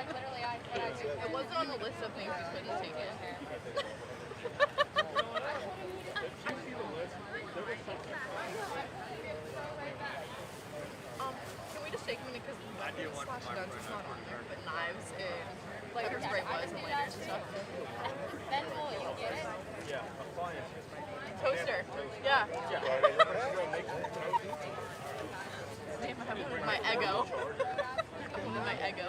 It wasn't on the list of things we couldn't take in. Can we just take a minute because slash guns is not on there, but knives and lighter spray was and lighters and stuff. Then will you get it? Yeah, toaster. Yeah. Damn, I have my ego. I wanted my ego.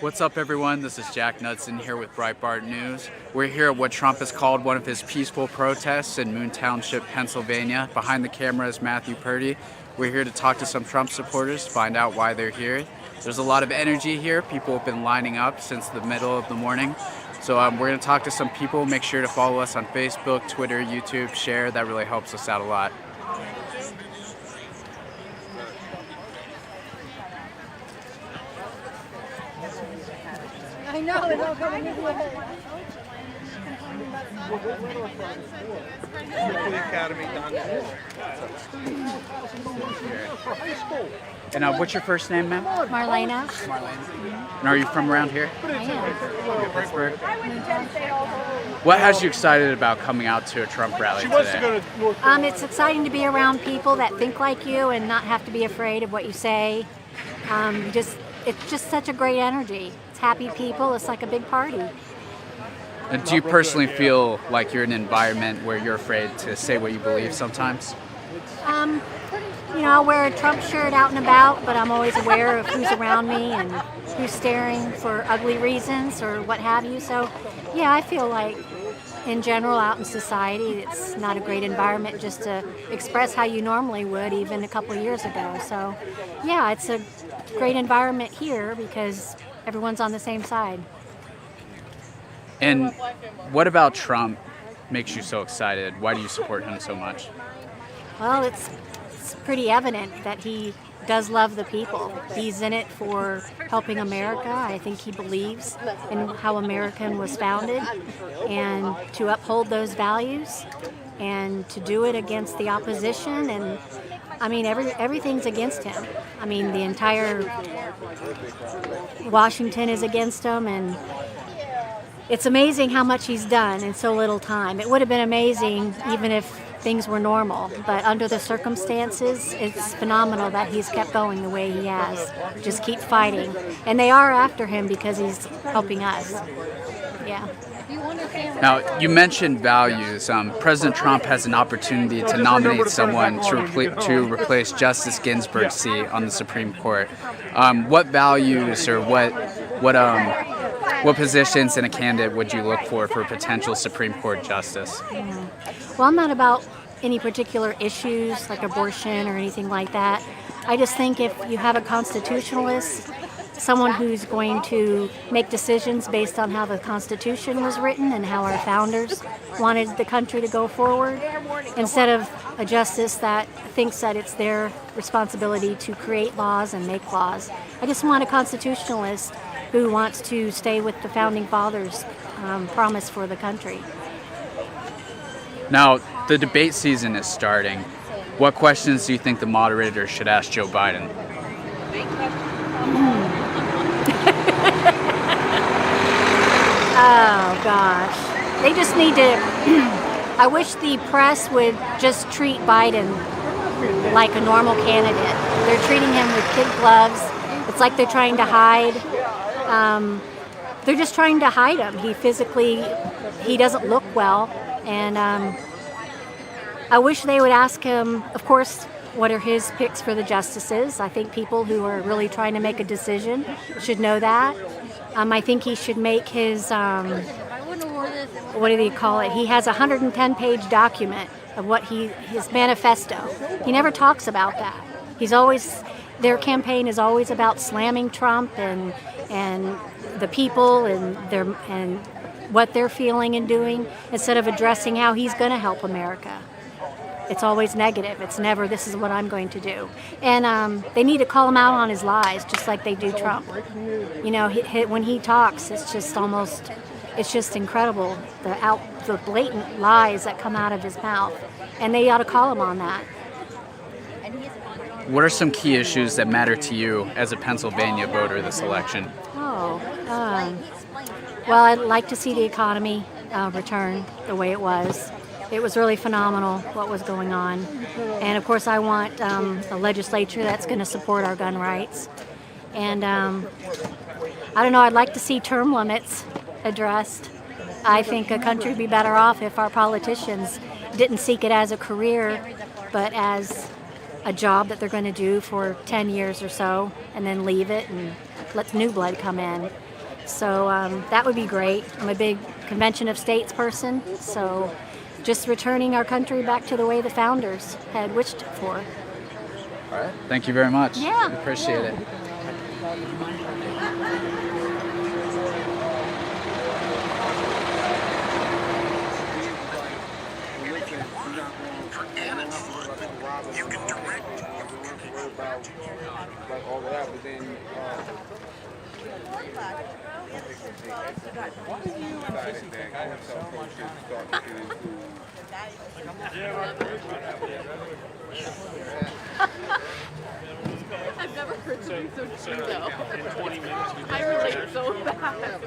What's up, everyone? This is Jack Knudsen here with Breitbart News. We're here at what Trump has called one of his peaceful protests in Moon Township, Pennsylvania. Behind the camera is Matthew Purdy. We're here to talk to some Trump supporters, find out why they're here. There's a lot of energy here. People have been lining up since the middle of the morning. So we're going to talk to some people. Make sure to follow us on Facebook, Twitter, YouTube, share. That really helps us out a lot. I know, it's all coming into my head. And what's your first name, ma'am? Marlena. And are you from around here? I am. Pittsburgh? What has you excited about coming out to a Trump rally today? It's exciting to be around people that think like you and not have to be afraid of what you say. It's just such a great energy. It's happy people. It's like a big party. And do you personally feel like you're in an environment where you're afraid to say what you believe sometimes? I'll wear a Trump shirt out and about, but I'm always aware of who's around me and who's staring for ugly reasons or what have you. So, yeah, I feel like in general out in society, it's not a great environment just to express how you normally would even a couple of years ago. So, yeah, it's a great environment here because everyone's on the same side. And what about Trump makes you so excited? Why do you support him so much? Well, it's pretty evident that he does love the people. He's in it for helping America. I think he believes in how America was founded and to uphold those values and to do it against the opposition. And I mean, everything's against him. I mean, the entire Washington is against him, and it's amazing how much he's done in so little time. It would have been amazing even if things were normal, but under the circumstances, it's phenomenal that he's kept going the way he has. Just keep fighting. And they are after him because he's helping us. Yeah. Now, you mentioned values. President Trump has an opportunity to nominate someone to replace Justice Ginsburg's seat on the Supreme Court. What values or what positions in a candidate would you look for a potential Supreme Court justice? Well, I'm not about any particular issues like abortion or anything like that. I just think if you have a constitutionalist, someone who's going to make decisions based on how the Constitution was written and how our founders wanted the country to go forward, instead of a justice that thinks that it's their responsibility to create laws and make laws. I just want a constitutionalist who wants to stay with the founding fathers' promise for the country. Now, the debate season is starting. What questions do you think the moderator should ask Joe Biden? Oh, gosh. They just need to... I wish the press would just treat Biden like a normal candidate. They're treating him with kid gloves. It's like they're trying to hide. They're just trying to hide him. He doesn't look well. And I wish they would ask him, of course, what are his picks for the justices. I think people who are really trying to make a decision should know that. I think he should make his, what do they call it? He has a 110-page document of his manifesto. He never talks about that. Their campaign is always about slamming Trump and the people and what they're feeling and doing, instead of addressing how he's going to help America. It's always negative. It's never, this is what I'm going to do. And they need to call him out on his lies, just like they do Trump. You know, when he talks, it's just incredible, the the blatant lies that come out of his mouth, and they ought to call him on that. What are some key issues that matter to you as a Pennsylvania voter this election? Well, I'd like to see the economy return the way it was. It was really phenomenal what was going on. And of course, I want a legislature that's going to support our gun rights. And I don't know, I'd like to see term limits addressed. I think a country would be better off if our politicians didn't seek it as a career, but as a job that they're going to do for 10 years or so and then leave it and let new blood come in. So that would be great. I'm a big Convention of States person, so just returning our country back to the way the founders had wished it for. All right. Thank you very much. Yeah. Appreciate it. You can direct all of that, but then I've never heard something so true though. I relate so bad.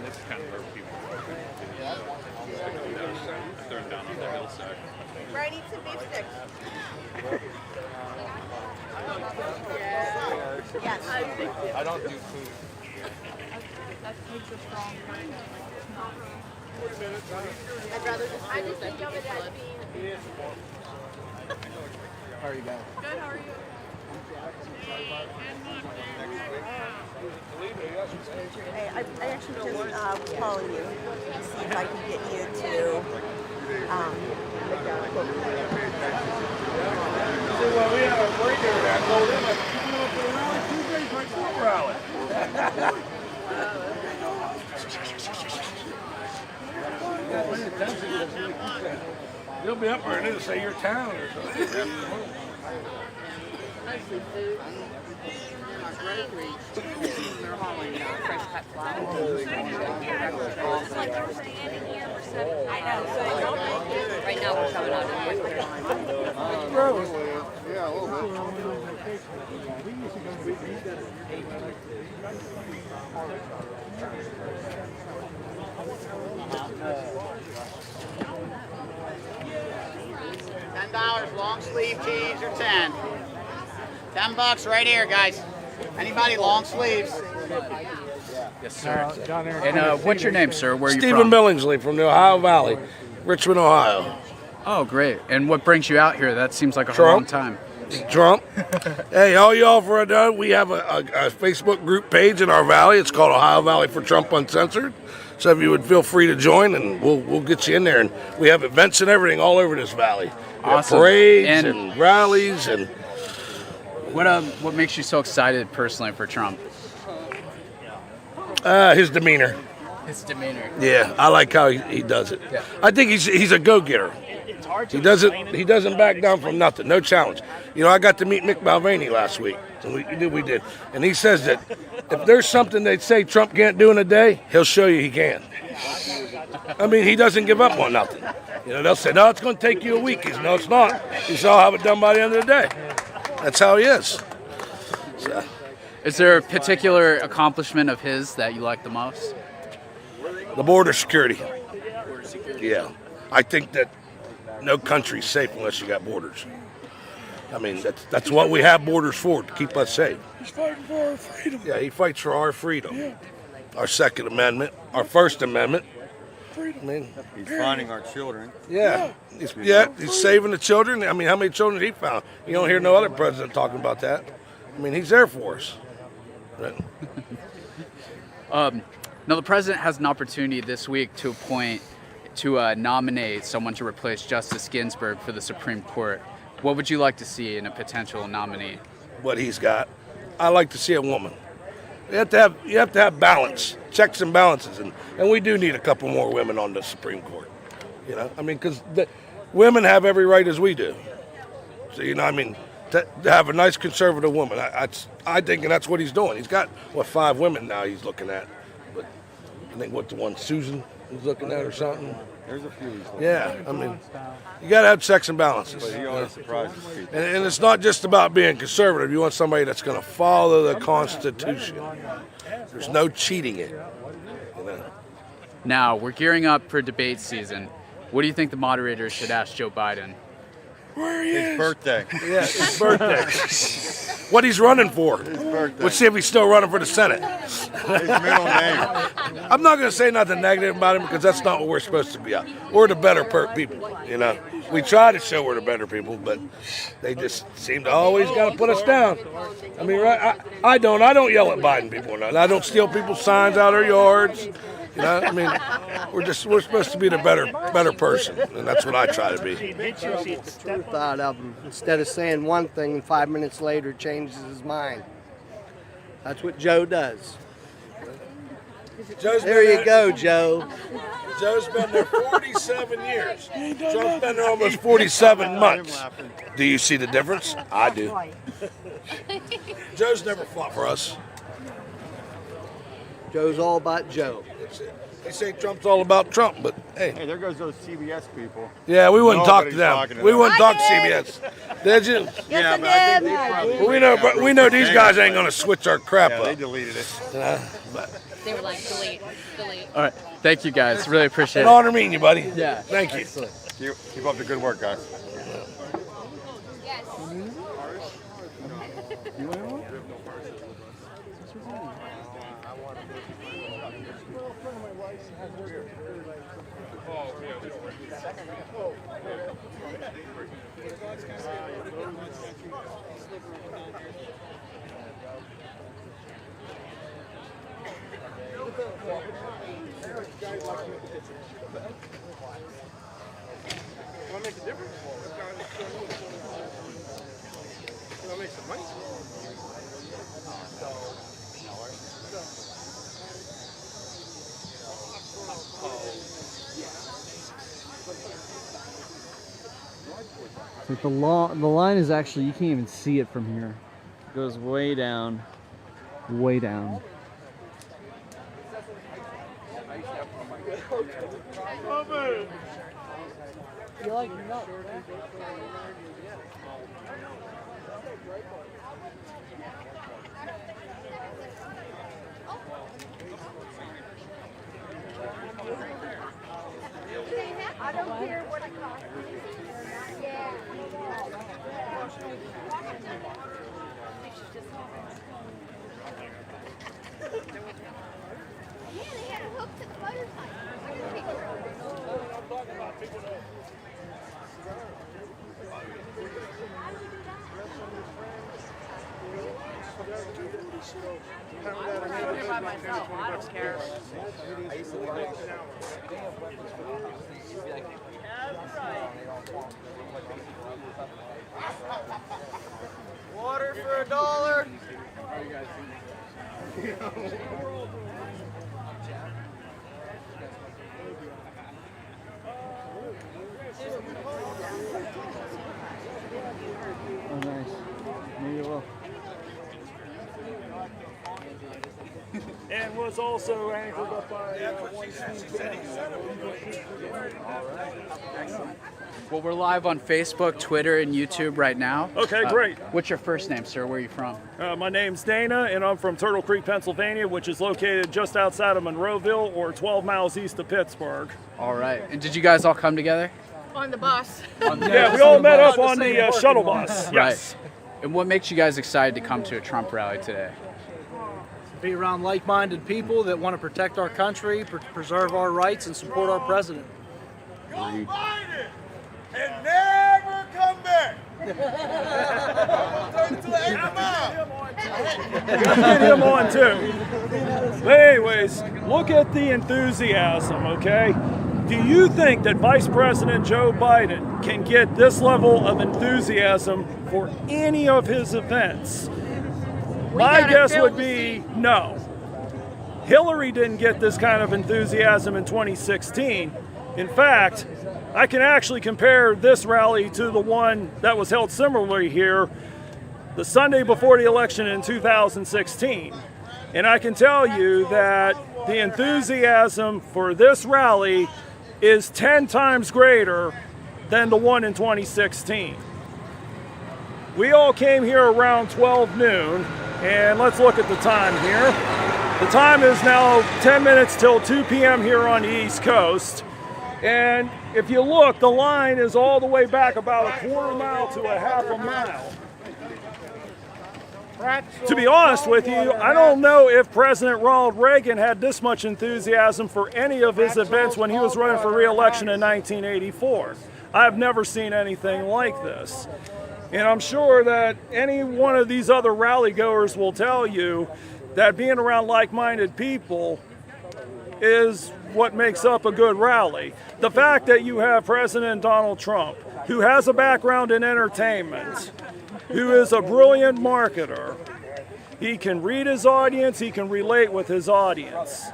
This is kind of where people throw down on the hillside. Brian, eat some beef sticks. Yes. I don't do food. That takes a strong kind. I'd rather just think of it as being. How are you guys? Good, how are you? Hey, I actually just calling you to see if I can get you to See, well, we had a break there. I told him, like, you know, for the rally Tuesday, for a Trump rally. You'll be up there and it'll say your town or something. Right now we're coming out of here. Yeah, a little $10 long sleeve tees or 10. $10 right here, guys. Anybody long sleeves? Yes, sir. And what's your name, sir? Where are you Stephen from? Billingsley from the Ohio Valley, Richmond, Ohio. Oh, great. And what brings you out here? That seems like a Trump. long time. Trump. Hey, all y'all for a we have a Facebook group page in our valley. It's called Ohio Valley for Trump Uncensored. So if you would feel free to join, and we'll get you in there. And we have events and everything all over this valley. We have Awesome. parades and rallies and. What makes you so excited personally for Trump? His demeanor. His demeanor. Yeah, I like how he does it. Yeah. I think he's a go-getter. He doesn't back down from nothing. No challenge. You know, I got to meet Mick Mulvaney last week. And we did. And he says that if there's something they say Trump can't do in a day, he'll show you he can. I mean, he doesn't give up on nothing. You know, they'll say, no, it's going to take you a week. He says, no, it's not. He said, I'll have it done by the end of the day. That's how he is. So. Is there a particular accomplishment of his that you like the most? The border security. Yeah. I think that no country's safe unless you got borders. I mean, that's what we have borders for, to keep us safe. He's fighting for our freedom. Yeah, he fights for our freedom. Yeah. Our Second Amendment, our First Amendment. Freedom. I mean, He's finding our children. yeah. He's saving the children. I mean, how many children he found? You don't hear no other president talking about that. I mean, he's there for us. Right. Now, the president has an opportunity this week to nominate someone to replace Justice Ginsburg for the Supreme Court. What would you like to see in a potential nominee? What he's got. I like to see a woman. You have to have balance, checks and balances, and we do need a couple more women on the Supreme Court. You know, I mean, because women have every right as we do. So, you know, I mean, to have a nice conservative woman, I think that's what he's doing. He's got, 5 women now he's looking at. But I think, the one Susan is looking at or something? There's a few. Yeah, I mean, you got to have checks and balances. But he always surprises people. And it's not just about being conservative. You want somebody that's going to follow the Constitution. There's no cheating it. You know? Now, we're gearing up for debate season. What do you think the moderators should ask Joe Biden? Where he His is. birthday. Yeah, his birthday. What he's running for. His birthday. Let's see if he's still running for the Senate. His middle name. I'm not going to say nothing negative about him because that's not what we're supposed to be. We're the better people, you know. We try to show we're the better people, but they just seem to always got to put us down. I mean, right? I don't yell at Biden people or nothing. I don't steal people's signs out of their yards. You know, I mean, we're supposed to be the better person, and that's what I try to be. Truth out of him. Instead of saying one thing and 5 minutes later changes his mind. That's what Joe does. There you go, Joe. Joe's been there 47 years. Trump's been there almost 47 months. Do you see the difference? I do. Joe's never fought for us. Joe's all about Joe. They say Trump's all about Trump, but hey. Hey, there goes those CBS people. Yeah, we wouldn't talk to Nobody's them. We wouldn't talk to CBS. Did you? Yeah, but I think they probably. Well, we know these guys ain't gonna switch our crap Yeah, they up. deleted it. They were like, delete. All right. Thank you, guys. Really appreciate An it. honor meeting you, buddy. Yeah. Thank you. Keep up the good work, guys. Like the line is actually, you can't even see it from here. It goes way down. Way down. You like milk, I don't care what it costs. Yeah. Yeah, they had a hook to the motorcycle. I got a picture. I'm here by myself. I don't care. Water for $1. Oh, nice. Maybe it will. And was also anchored up by Well, we're live on Facebook, Twitter, and YouTube right now. Okay, great. What's your first name, sir? Where are you from? My name's Dana, and I'm from Turtle Creek, Pennsylvania, which is located just outside of Monroeville or 12 miles east of Pittsburgh. All right. And did you guys all come together? On the bus. Yeah, we all met up on the shuttle bus. Yes. Right. And what makes you guys excited to come to a Trump rally today? Be around like-minded people that want to protect our country, preserve our rights, and support our president. Joe Biden and never come back. Get him on too. But anyways, look at the enthusiasm, okay? Do you think that Vice President Joe Biden can get this level of enthusiasm for any of his events? My guess would be no. Hillary didn't get this kind of enthusiasm in 2016. In fact, I can actually compare this rally to the one that was held similarly here the Sunday before the election in 2016. And I can tell you that the enthusiasm for this rally is 10 times greater than the one in 2016. We all came here around 12 noon, and let's look at the time here. The time is now 10 minutes till 2 p.m. here on the East Coast. And if you look, the line is all the way back about a quarter mile to a half a mile. To be honest with you, I don't know if President Ronald Reagan had this much enthusiasm for any of his events when he was running for re-election in 1984. I've never seen anything like this. And I'm sure that any one of these other rally goers will tell you that being around like-minded people is what makes up a good rally. The fact that you have President Donald Trump, who has a background in entertainment, who is a brilliant marketer, he can read his audience, he can relate with his audience.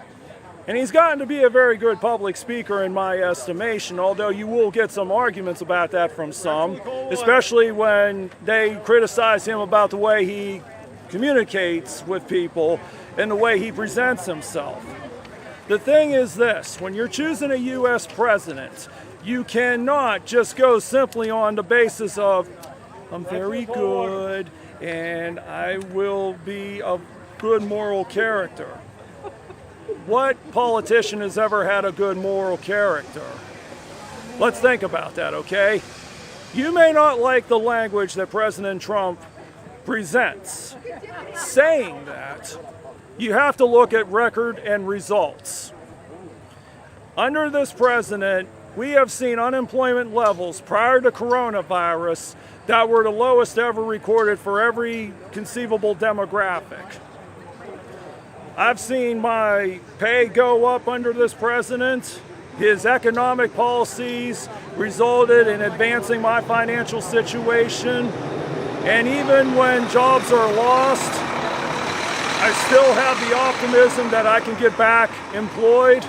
And he's gotten to be a very good public speaker in my estimation, although you will get some arguments about that from some, especially when they criticize him about the way he communicates with people and the way he presents himself. The thing is this, when you're choosing a U.S. president, you cannot just go simply on the basis of, I'm very good and I will be a good moral character. What politician has ever had a good moral character? Let's think about that, okay? You may not like the language that President Trump presents. Saying that, you have to look at record and results. Under this president, we have seen unemployment levels prior to coronavirus that were the lowest ever recorded for every conceivable demographic. I've seen my pay go up under this president. His economic policies resulted in advancing my financial situation. And even when jobs are lost, I still have the optimism that I can get back employed,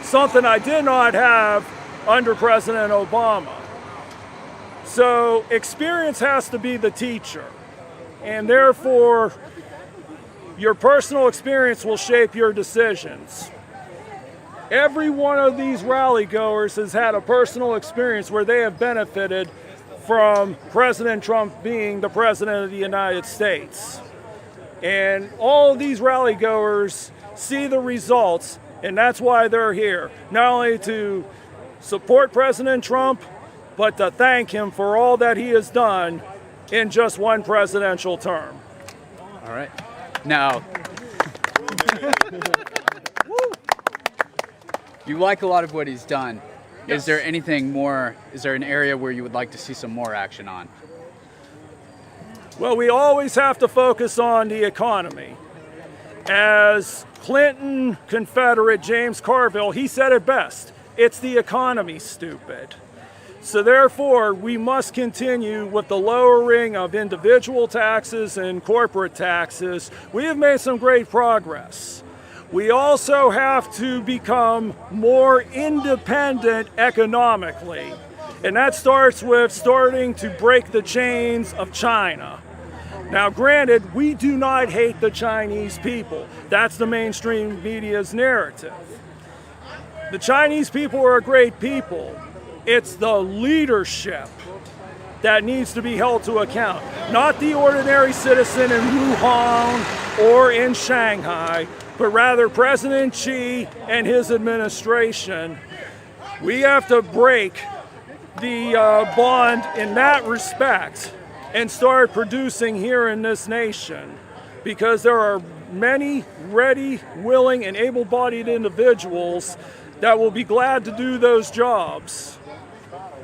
something I did not have under President Obama. So experience has to be the teacher, and therefore your personal experience will shape your decisions. Every one of these rally goers has had a personal experience where they have benefited from President Trump being the President of the United States. And all of these rally goers see the results, and that's why they're here. Not only to support President Trump, but to thank him for all that he has done in just one presidential term. All right. Now, you like a lot of what he's done. Yes. Is there anything more, is there an area where you would like to see some more action on? Well, we always have to focus on the economy. As Clinton Confederate James Carville, he said it best, it's the economy, stupid. So therefore, we must continue with the lowering of individual taxes and corporate taxes. We have made some great progress. We also have to become more independent economically. And that starts with starting to break the chains of China. Now, granted, we do not hate the Chinese people. That's the mainstream media's narrative. The Chinese people are a great people. It's the leadership that needs to be held to account, not the ordinary citizen in Wuhan or in Shanghai, but rather President Xi and his administration. We have to break the bond in that respect and start producing here in this nation, because there are many ready, willing, and able-bodied individuals that will be glad to do those jobs.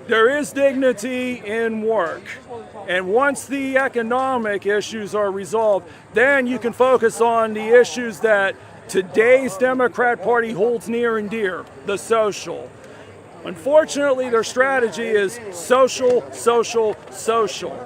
There is dignity in work, and once the economic issues are resolved, then you can focus on the issues that today's Democrat Party holds near and dear, the social. Unfortunately, their strategy is social, social, social.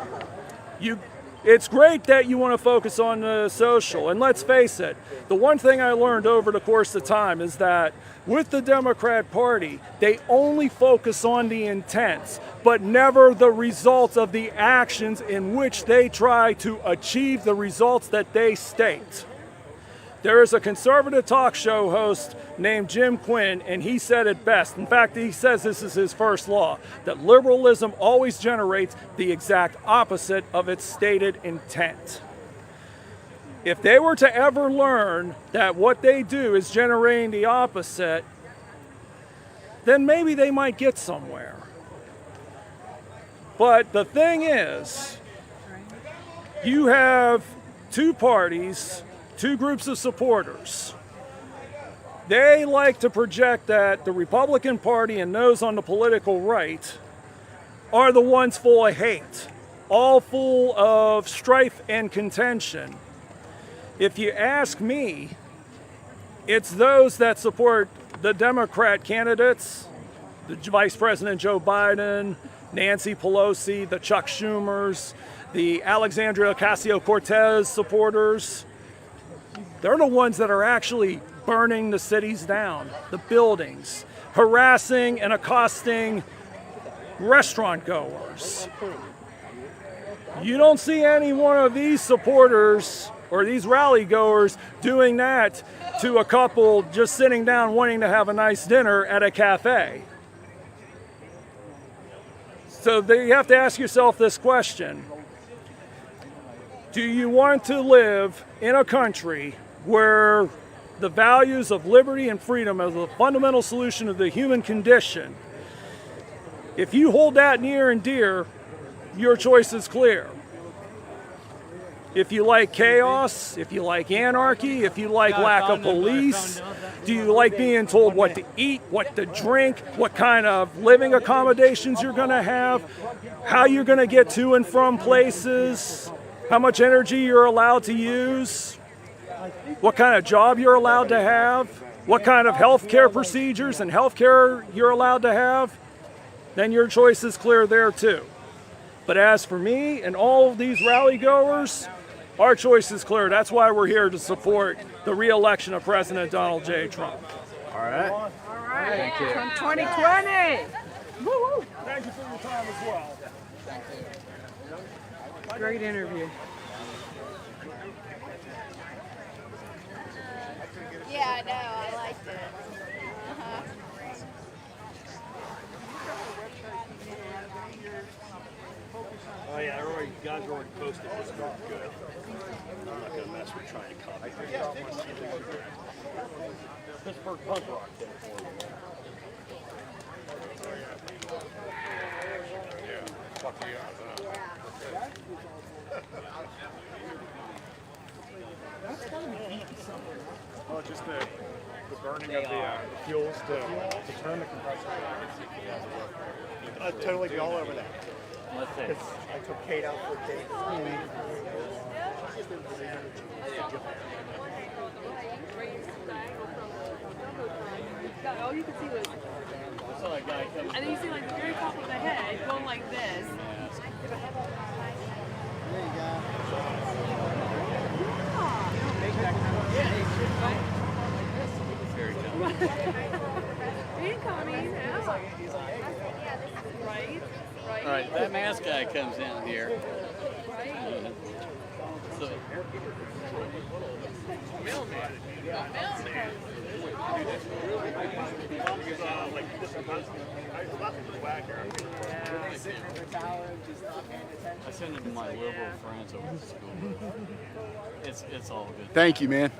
It's great that you want to focus on the social, and let's face it, the one thing I learned over the course of time is that with the Democrat Party, they only focus on the intents, but never the results of the actions in which they try to achieve the results that they state. There is a conservative talk show host named Jim Quinn, and he said it best. In fact, he says this is his first law, that liberalism always generates the exact opposite of its stated intent. If they were to ever learn that what they do is generating the opposite, then maybe they might get somewhere. But the thing is, you have two parties, two groups of supporters. They like to project that the Republican Party and those on the political right are the ones full of hate, all full of strife and contention. If you ask me, it's those that support the Democrat candidates, the Vice President Joe Biden, Nancy Pelosi, the Chuck Schumers, the Alexandria Ocasio-Cortez supporters. They're the ones that are actually burning the cities down, the buildings, harassing and accosting restaurant goers. You don't see any one of these supporters or these rally goers doing that to a couple just sitting down wanting to have a nice dinner at a cafe. So you have to ask yourself this question. Do you want to live in a country where the values of liberty and freedom as a fundamental solution of the human condition, if you hold that near and dear, your choice is clear. If you like chaos, if you like anarchy, if you like lack of police, do you like being told what to eat, what to drink, what kind of living accommodations you're going to have, how you're going to get to and from places, how much energy you're allowed to use, what kind of job you're allowed to have, what kind of health care procedures and health care you're allowed to have, then your choice is clear there too. But as for me and all of these rally goers, our choice is clear. That's why we're here to support the re-election of President Donald J. Trump. All right. All right. Thank you. Trump 2020. Woo-hoo. Thank you for your time as well. Great interview. Yeah, I know. I liked it. Uh-huh. Oh yeah, you guys are already posted. It's not good. I'm not gonna mess with trying to copy. Pittsburgh punk rock did it for me. Yeah. Fuck yeah. Well, just the burning of the fuels to turn the compressor. I'd totally be all over that. Let's see. I took Kate out for a date. All you could see was, and then you see like the very top of the head going like this. There you go. Incoming. Right. All right, that mask guy comes in here. So, Mailman. I send him to my liberal friends over at school. It's all good. Thank you, man.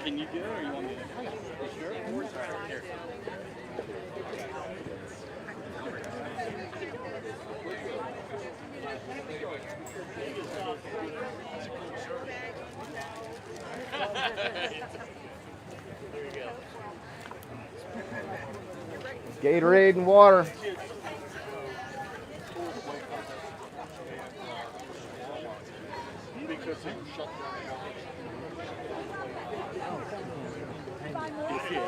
Can you do it or you want me to? Sure. Here. Gatorade and water. All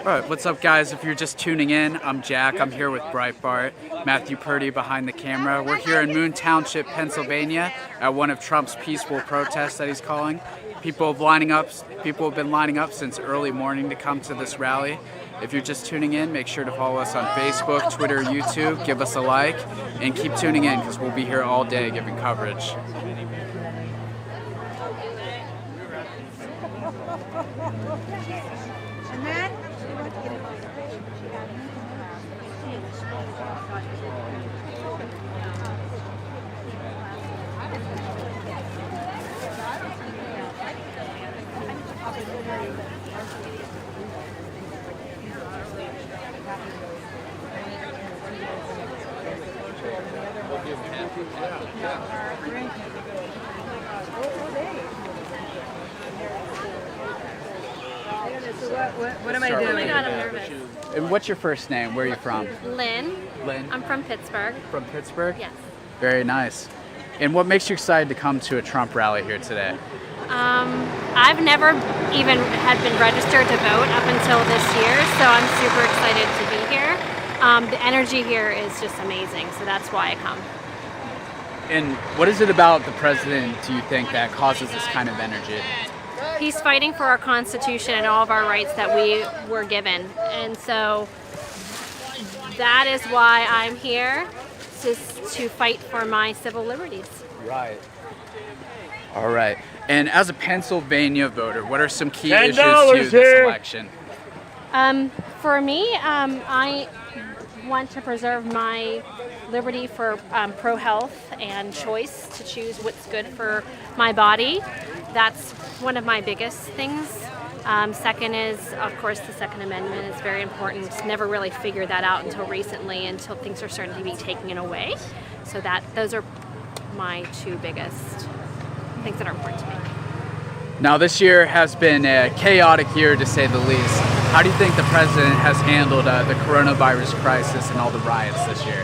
right, what's up, guys? If you're just tuning in, I'm Jack. I'm here with Breitbart. Matthew Purdy behind the camera. We're here in Moon Township, Pennsylvania, at one of Trump's peaceful protests that he's calling. People have been lining up since early morning to come to this rally. If you're just tuning in, make sure to follow us on Facebook, Twitter, YouTube. Give us a like, and keep tuning in because we'll be here all day giving coverage. And then, What am I doing? Oh my God, I'm nervous. And what's your first name? Where are you from? Lynn. Lynn. I'm from Pittsburgh. From Pittsburgh? Yes. Very nice. And what makes you excited to come to a Trump rally here today? I've never even had been registered to vote up until this year, so I'm super excited to be here. The energy here is just amazing, so that's why I come. And what is it about the president, do you think, that causes this kind of energy? He's fighting for our Constitution and all of our rights that we were given, and so that is why I'm here, to fight for my civil liberties. Right. All right. And as a Pennsylvania voter, what are some key issues to this election? For me, I want to preserve my liberty for pro-health and choice to choose what's good for my body. That's one of my biggest things. Second is, of course, the Second Amendment is very important. Never really figured that out until recently, until things are starting to be taken away. So those are my two biggest things that are important to me. Now, this year has been a chaotic year, to say the least. How do you think the president has handled the coronavirus crisis and all the riots this year?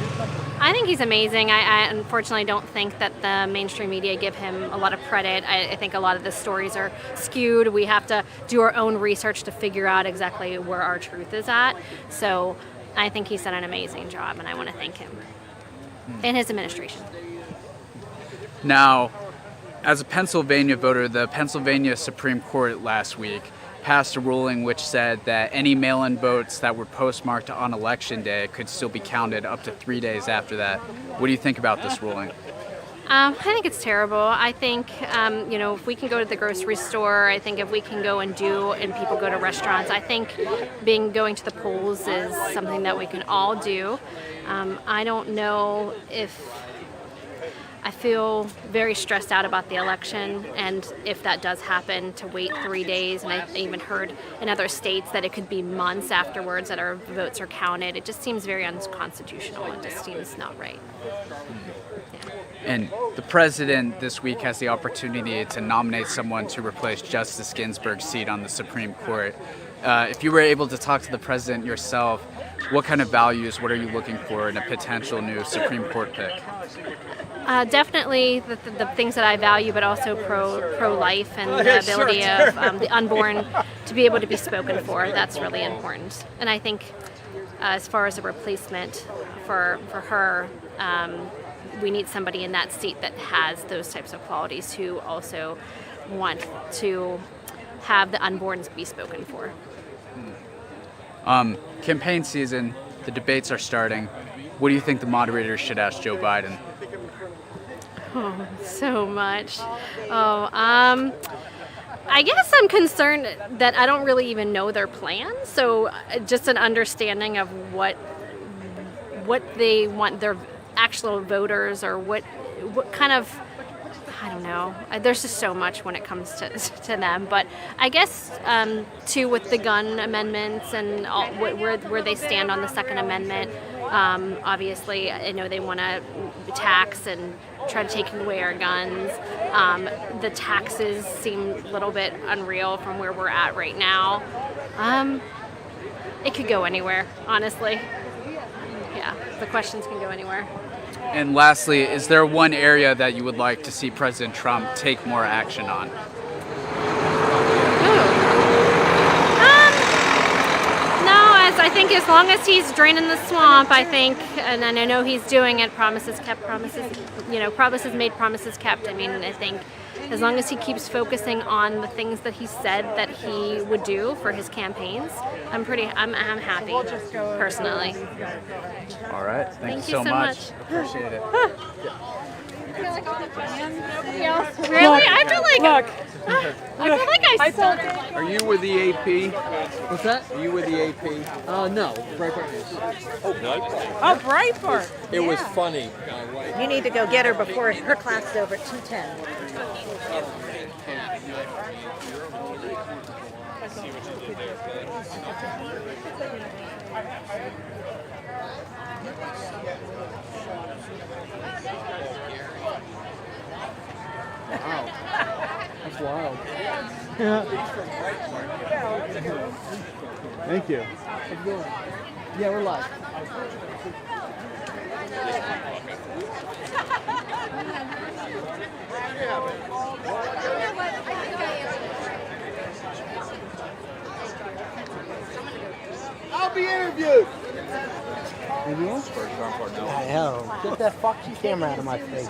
I think he's amazing. I unfortunately don't think that the mainstream media give him a lot of credit. I think a lot of the stories are skewed. We have to do our own research to figure out exactly where our truth is at. So I think he's done an amazing job, and I want to thank him and his administration. Now, as a Pennsylvania voter, the Pennsylvania Supreme Court last week passed a ruling which said that any mail-in votes that were postmarked on Election Day could still be counted up to 3 days after that. What do you think about this ruling? I think it's terrible. I think, if we can go to the grocery store, I think if we can go and people go to restaurants, I think going to the polls is something that we can all do. I don't know I feel very stressed out about the election, and if that does happen, to wait 3 days, and I even heard in other states that it could be months afterwards that our votes are counted. It just seems very unconstitutional. It just seems not right. And the president this week has the opportunity to nominate someone to replace Justice Ginsburg's seat on the Supreme Court. If you were able to talk to the president yourself, what kind of values, what are you looking for in a potential new Supreme Court pick? Definitely the things that I value, but also pro-life and the ability of the unborn to be able to be spoken for. That's really important. And I think as far as a replacement for her, we need somebody in that seat that has those types of qualities who also want to have the unborns be spoken for. Campaign season, the debates are starting. What do you think the moderators should ask Joe Biden? Oh, so much. I guess I'm concerned that I don't really even know their plan. So just an understanding of what they want their actual voters, or what kind of, I don't know. There's just so much when it comes to them. But I guess too, with the gun amendments and all, where they stand on the Second Amendment. Obviously, I know they want to tax and try to take away our guns. The taxes seem a little bit unreal from where we're at right now. It could go anywhere, honestly. Yeah, the questions can go anywhere. And lastly, is there one area that you would like to see President Trump take more action on? I think as long as he's draining the swamp, I think, and I know he's doing it, promises kept, promises made, promises kept. I mean, I think as long as he keeps focusing on the things that he said that he would do for his campaigns, I'm happy, personally. All right, thank you so much. Appreciate it. Really? I feel like I still. Are you with the AP? What's that? Are you with the AP? No, Breitbart News. Oh, no. Oh, Breitbart. It was funny. You need to go get her before her class is over at 2:10. Wow. That's wild. Thank you. Yeah, we're live. I'll be interviewed. Hell, Get that fucking camera out of my face.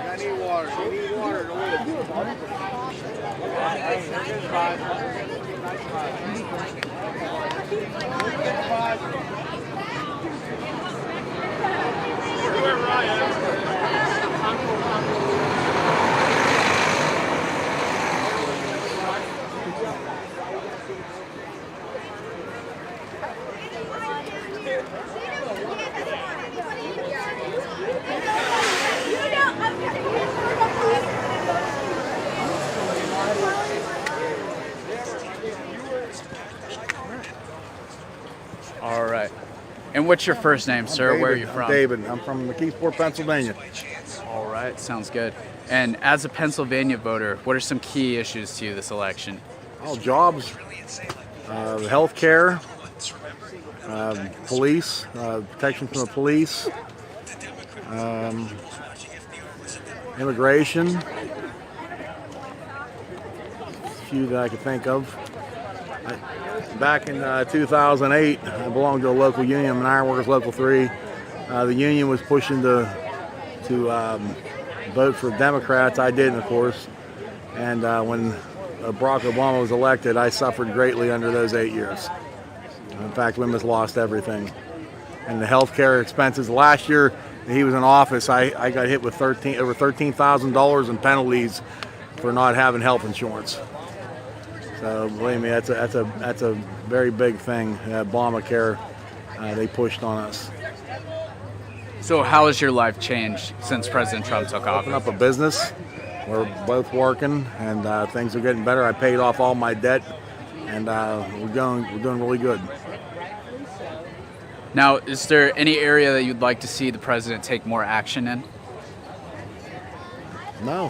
I need water. I need water to All right. And what's your first name, sir? David. Where are you from? David. I'm from McKeesport, Pennsylvania. All right, sounds good. And as a Pennsylvania voter, what are some key issues to you this election? Oh, jobs, health care, police, protection from the police, immigration, a few that I could think of. Back in 2008, I belonged to a local union, I'm an Iron Workers Local 3. The union was pushing to vote for Democrats. I didn't, of course. And when Barack Obama was elected, I suffered greatly under those 8 years. In fact, we almost lost everything. And the health care expenses, last year he was in office, I got hit with over $13,000 in penalties for not having health insurance. So believe me, that's a very big thing. Obamacare, they pushed on us. So how has your life changed since President Trump took office? Opened up a business. We're both working, and things are getting better. I paid off all my debt, and we're doing really good. Now, is there any area that you'd like to see the president take more action in? No.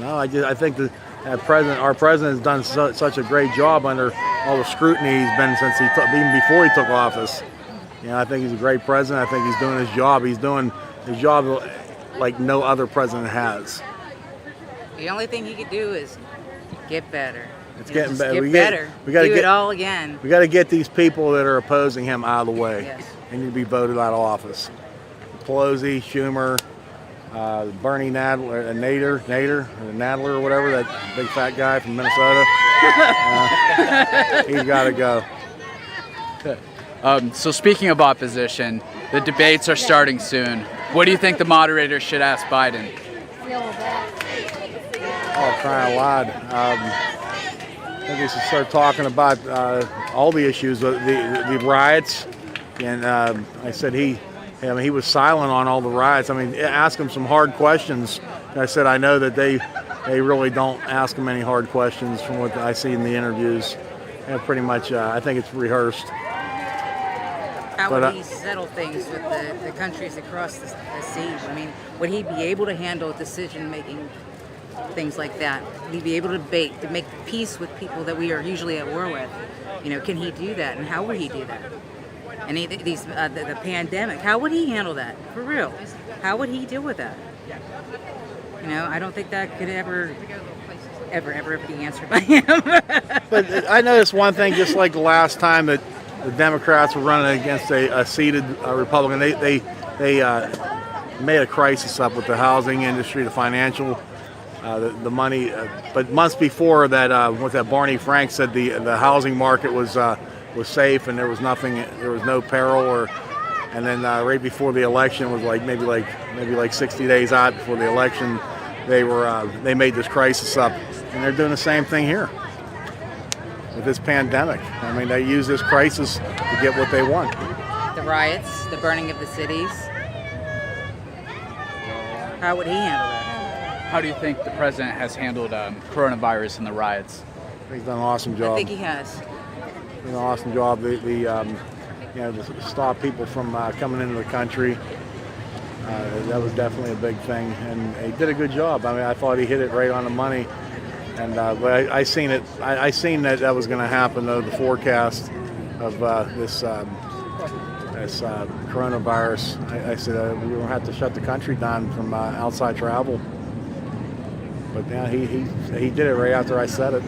I think that our president has done such a great job under all the scrutiny he's been since even before he took office. You know, I think he's a great president. I think he's doing his job. He's doing his job like no other president has. The only thing he could do is get better. It's getting better. Get better. We got to do get it all again. We got to get these people that are opposing him out of the way. Yes. They need to be voted out of office. Pelosi, Schumer, Bernie Nadler or whatever, that big fat guy from Minnesota. He's got to go. So speaking of opposition, the debates are starting soon. What do you think the moderator should ask Biden? Oh, crying loud. I think we should start talking about all the issues, the riots. And I said he was silent on all the riots. I mean, ask him some hard questions. I said I know that they really don't ask him any hard questions from what I see in the interviews. And pretty much, I think it's rehearsed. How would he settle things with the countries across the sea? I mean, would he be able to handle decision making things like that. He'd be able to make peace with people that we are usually at war with. Can he do that, and how would he do that? And the pandemic, how would he handle that? For real, how would he deal with that? I don't think that could ever be answered by him. But I noticed one thing, just like the last time that the Democrats were running against a seated Republican, they made a crisis up with the housing industry, the financial, the money. But months before that, what that Barney Frank said, the housing market was safe and there was nothing, there was no peril. And then right before the election was maybe like 60 days out before the election, they made this crisis up, and they're doing the same thing here with this pandemic. I mean, they use this crisis to get what they want. The riots, the burning of the cities. How would he handle that? How do you think the president has handled coronavirus and the riots? He's done an awesome job. I think he has. Done an awesome job. To stop people from coming into the country. That was definitely a big thing, and he did a good job. I mean, I thought he hit it right on the money, and but I seen it. I seen that was going to happen, though. The forecast of this coronavirus. I said we were going to have to shut the country down from outside travel. But yeah, he did it right after I said it.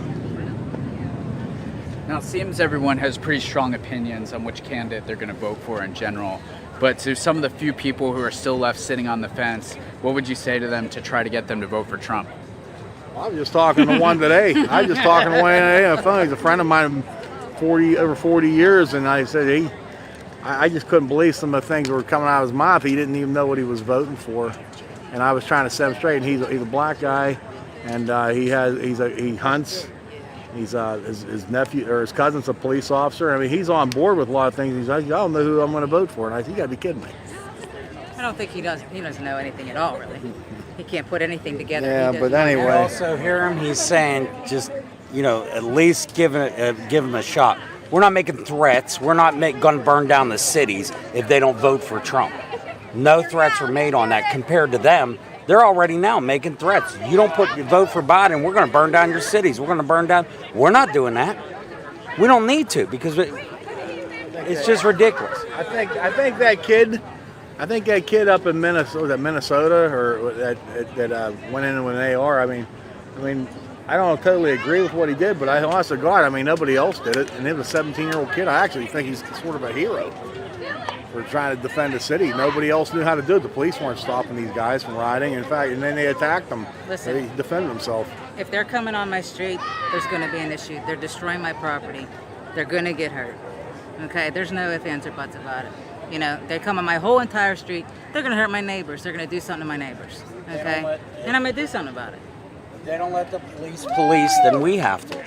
Now, it seems everyone has pretty strong opinions on which candidate they're going to vote for in general. But to some of the few people who are still left sitting on the fence, what would you say to them to try to get them to vote for Trump? I was just talking to one today. I was just talking to one today on the phone. He's a friend of mine, over 40 years, and I said I just couldn't believe some of the things that were coming out of his mouth. He didn't even know what he was voting for, and I was trying to set him straight. And he's a black guy, and he hunts. His nephew or his cousin's a police officer. I mean, he's on board with a lot of things. He's like, I don't know who I'm going to vote for. And I said, you got to be kidding me. I don't think he does. He doesn't know anything at all, really. He can't put anything together. Yeah, but anyway. I also hear him. He's saying just, at least give him a shot. We're not making threats. We're not going to burn down the cities if they don't vote for Trump. No threats were made on that compared to them. They're already now making threats. You don't vote for Biden, we're going to burn down your cities. We're going to burn down. We're not doing that. We don't need to because it's just ridiculous. I think that kid up in Minnesota or that went in with an AR. I mean, I don't totally agree with what he did, but I honest to God, I mean, nobody else did it, and it was a 17-year-old kid. I actually think he's sort of a hero for trying to defend the city. Nobody else knew how to do it. The police weren't stopping these guys from rioting. In fact, and then they attacked them. Listen, they defended themselves. If they're coming on my street, there's going to be an issue. They're destroying my property. They're going to get hurt. Okay? There's no ifs, ands, or buts about it. They come on my whole entire street. They're going to hurt my neighbors. They're going to do something to my neighbors. Okay? And I'm going to do something about it. If they don't let the police, then we have to.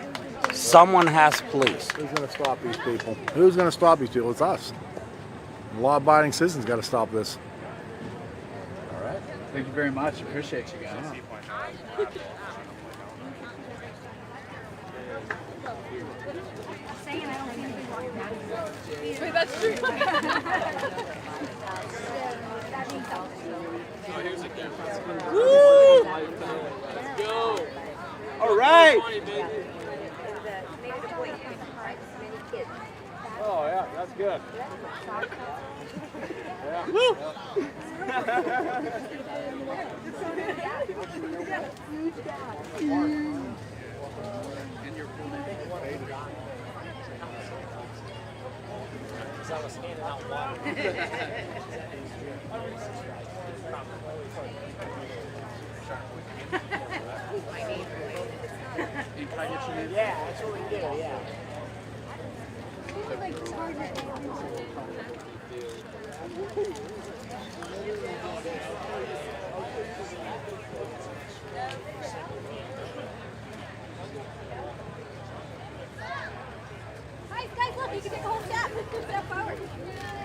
Someone has police. Who's going to stop these people? Who's going to stop these people? It's us. Law-abiding citizens got to stop this. All right. Thank you very much. Appreciate you guys. Wait, that's true. Woo! Let's go. All right. Oh yeah, that's good. Yeah. Woo! I was standing out water. Yeah, that's what we do, yeah. Guys, look, you can take a whole step. Step forward.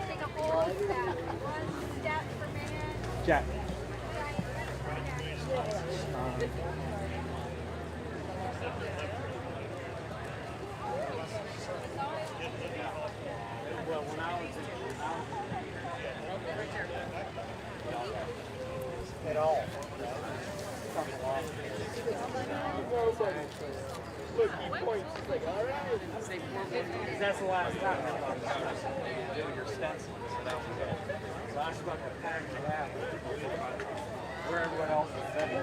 Take a whole step. One step per minute. Jack. At all. That's the last time I doing your stencil, so that was good. So I stuck a pack of that where everyone else was sitting.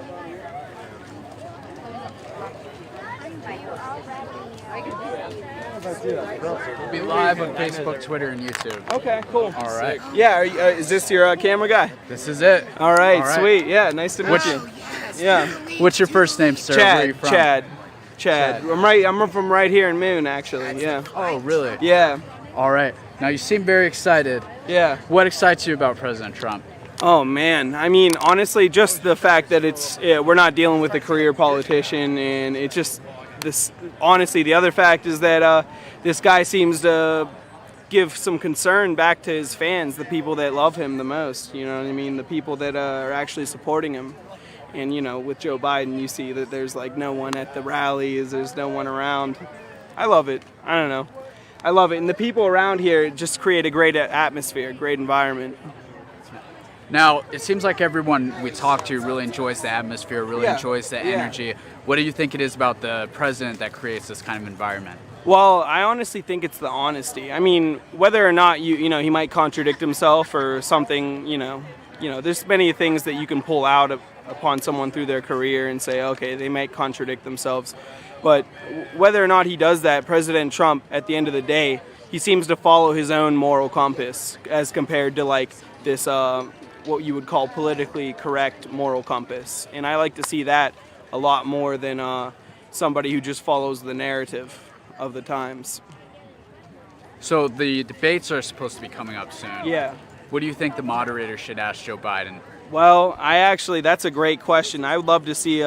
We'll be live on Facebook, Twitter, and YouTube. Okay, cool. All right. Yeah, is this your camera guy? This is it. All right, All right. sweet. Yeah, nice to meet you. Yeah. What's your first name, sir? Where are you Chad. from? Chad. I'm from right here in Moon, actually. Yeah. Oh, really? Yeah. All right. Now you seem very excited. Yeah. What excites you about President Trump? Oh man, I mean, honestly, just the fact that we're not dealing with a career politician, and it's just this. Honestly, the other fact is that this guy seems to give some concern back to his fans, the people that love him the most. You know what I mean? The people that are actually supporting him. And you know, with Joe Biden, you see that there's like no one at the rallies. There's no one around. I love it. I don't know. I love it, and the people around here just create a great atmosphere, great environment. Now, it seems like everyone we talk to really enjoys the atmosphere, really enjoys the energy. What do you think it is about the president that creates this kind of environment? Well, I honestly think it's the honesty. I mean, whether or not you know, he might contradict himself or something, you know, there's many things that you can pull out upon someone through their career and say, okay, they might contradict themselves. But whether or not he does that, President Trump, at the end of the day, he seems to follow his own moral compass as compared to like this, what you would call politically correct moral compass. And I like to see that a lot more than somebody who just follows the narrative of the times. So the debates are supposed to be coming up soon. Yeah. What do you think the moderator should ask Joe Biden? Well, that's a great question. I would love to see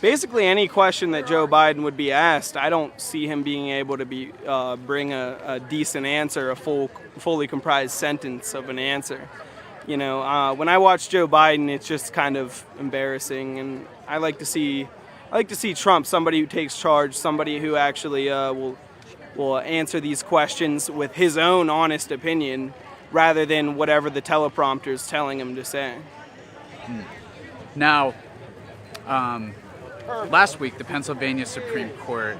basically any question that Joe Biden would be asked. I don't see him being able to bring a decent answer, a fully comprised sentence of an answer. You know, when I watch Joe Biden, it's just kind of embarrassing, and I like to see Trump, somebody who takes charge, somebody who actually will answer these questions with his own honest opinion, rather than whatever the teleprompter is telling him to say. Now, last week, the Pennsylvania Supreme Court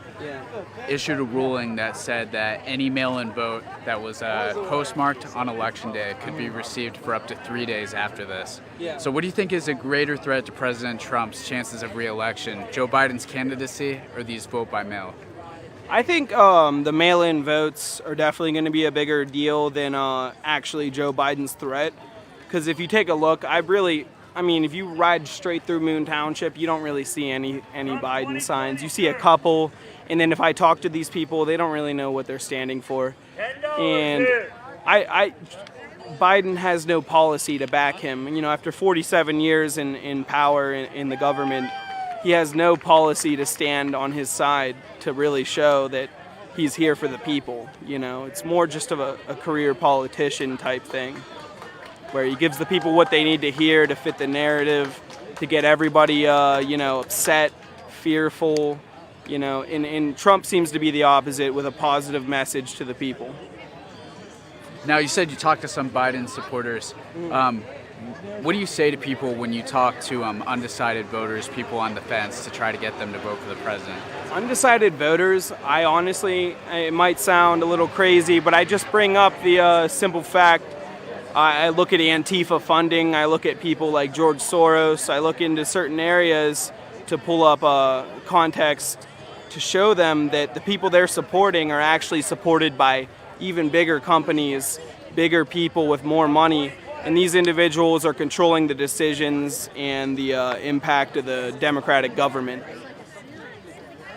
issued a ruling that said that any mail-in vote that was postmarked on Election Day could be received for up to 3 days after this. Yeah. So what do you think is a greater threat to President Trump's chances of re-election, Joe Biden's candidacy or these vote by mail? I think the mail-in votes are definitely going to be a bigger deal than actually Joe Biden's threat. Because if you take a look, if you ride straight through Moon Township, you don't really see any Biden signs. You see a couple, and then if I talk to these people, they don't really know what they're standing for. And Biden has no policy to back him. You know, after 47 years in power in the government, he has no policy to stand on his side to really show that he's here for the people. You know, it's more just of a career politician type thing, where he gives the people what they need to hear to fit the narrative, to get everybody, upset, fearful, and Trump seems to be the opposite, with a positive message to the people. Now, you said you talked to some Biden supporters. What do you say to people when you talk to undecided voters, people on the fence, to try to get them to vote for the president? Undecided voters, it might sound a little crazy, but I just bring up the simple fact. I look at Antifa funding, I look at people like George Soros, I look into certain areas to pull up context to show them that the people they're supporting are actually supported by even bigger companies, bigger people with more money, and these individuals are controlling the decisions and the impact of the Democratic government.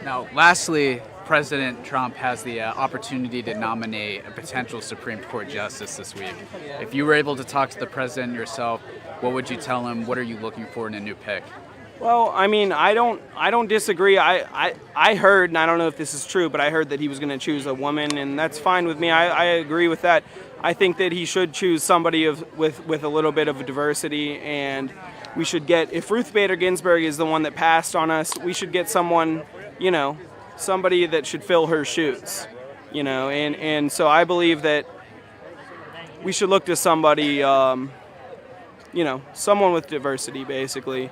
Now, lastly, President Trump has the opportunity to nominate a potential Supreme Court justice this week. If you were able to talk to the president yourself, what would you tell him? What are you looking for in a new pick? Well, I mean, I don't disagree. I heard, and I don't know if this is true, but I heard that he was going to choose a woman, and that's fine with me. I agree with that. I think that he should choose somebody with a little bit of diversity, and we should get, if Ruth Bader Ginsburg is the one that passed on us, we should get someone, somebody that should fill her shoes, and so I believe that we should look to somebody, someone with diversity, basically.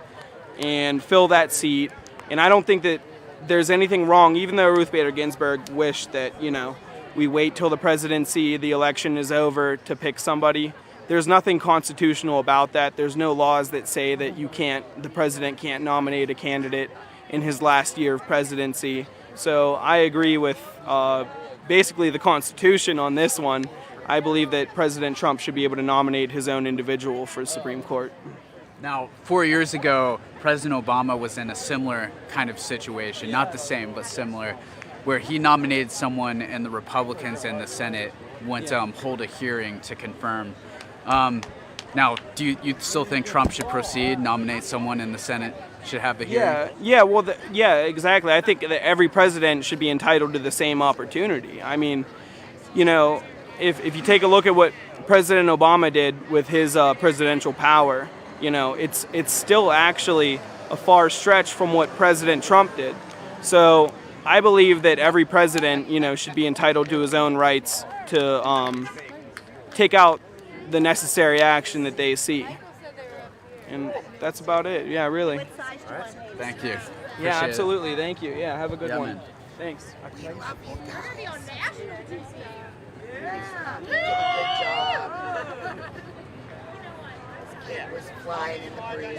and fill that seat. And I don't think that there's anything wrong, even though Ruth Bader Ginsburg wished that, we wait till the presidency, the election is over to pick somebody. There's nothing constitutional about that. There's no laws that say that the president can't nominate a candidate in his last year of presidency. So I agree with basically the Constitution on this one. I believe that President Trump should be able to nominate his own individual for the Supreme Court. Now, 4 years ago, President Obama was in a similar kind of situation, not the same, but similar, where he nominated someone and the Republicans and the Senate went to hold a hearing to confirm. Now, do you still think Trump should proceed, nominate someone, and the Senate should have the hearing? Yeah, exactly. I think that every president should be entitled to the same opportunity. I mean, if you take a look at what President Obama did with his presidential power, it's still actually a far stretch from what President Trump did. So I believe that every president, should be entitled to his own rights to take out the necessary action that they see. And that's about it. Yeah, really. All right. Thank you. Yeah, Appreciate absolutely. it. Thank you. Yeah, have a good one. Man. Thanks. You're gonna be on national TV. Yeah, was flying in the breeze.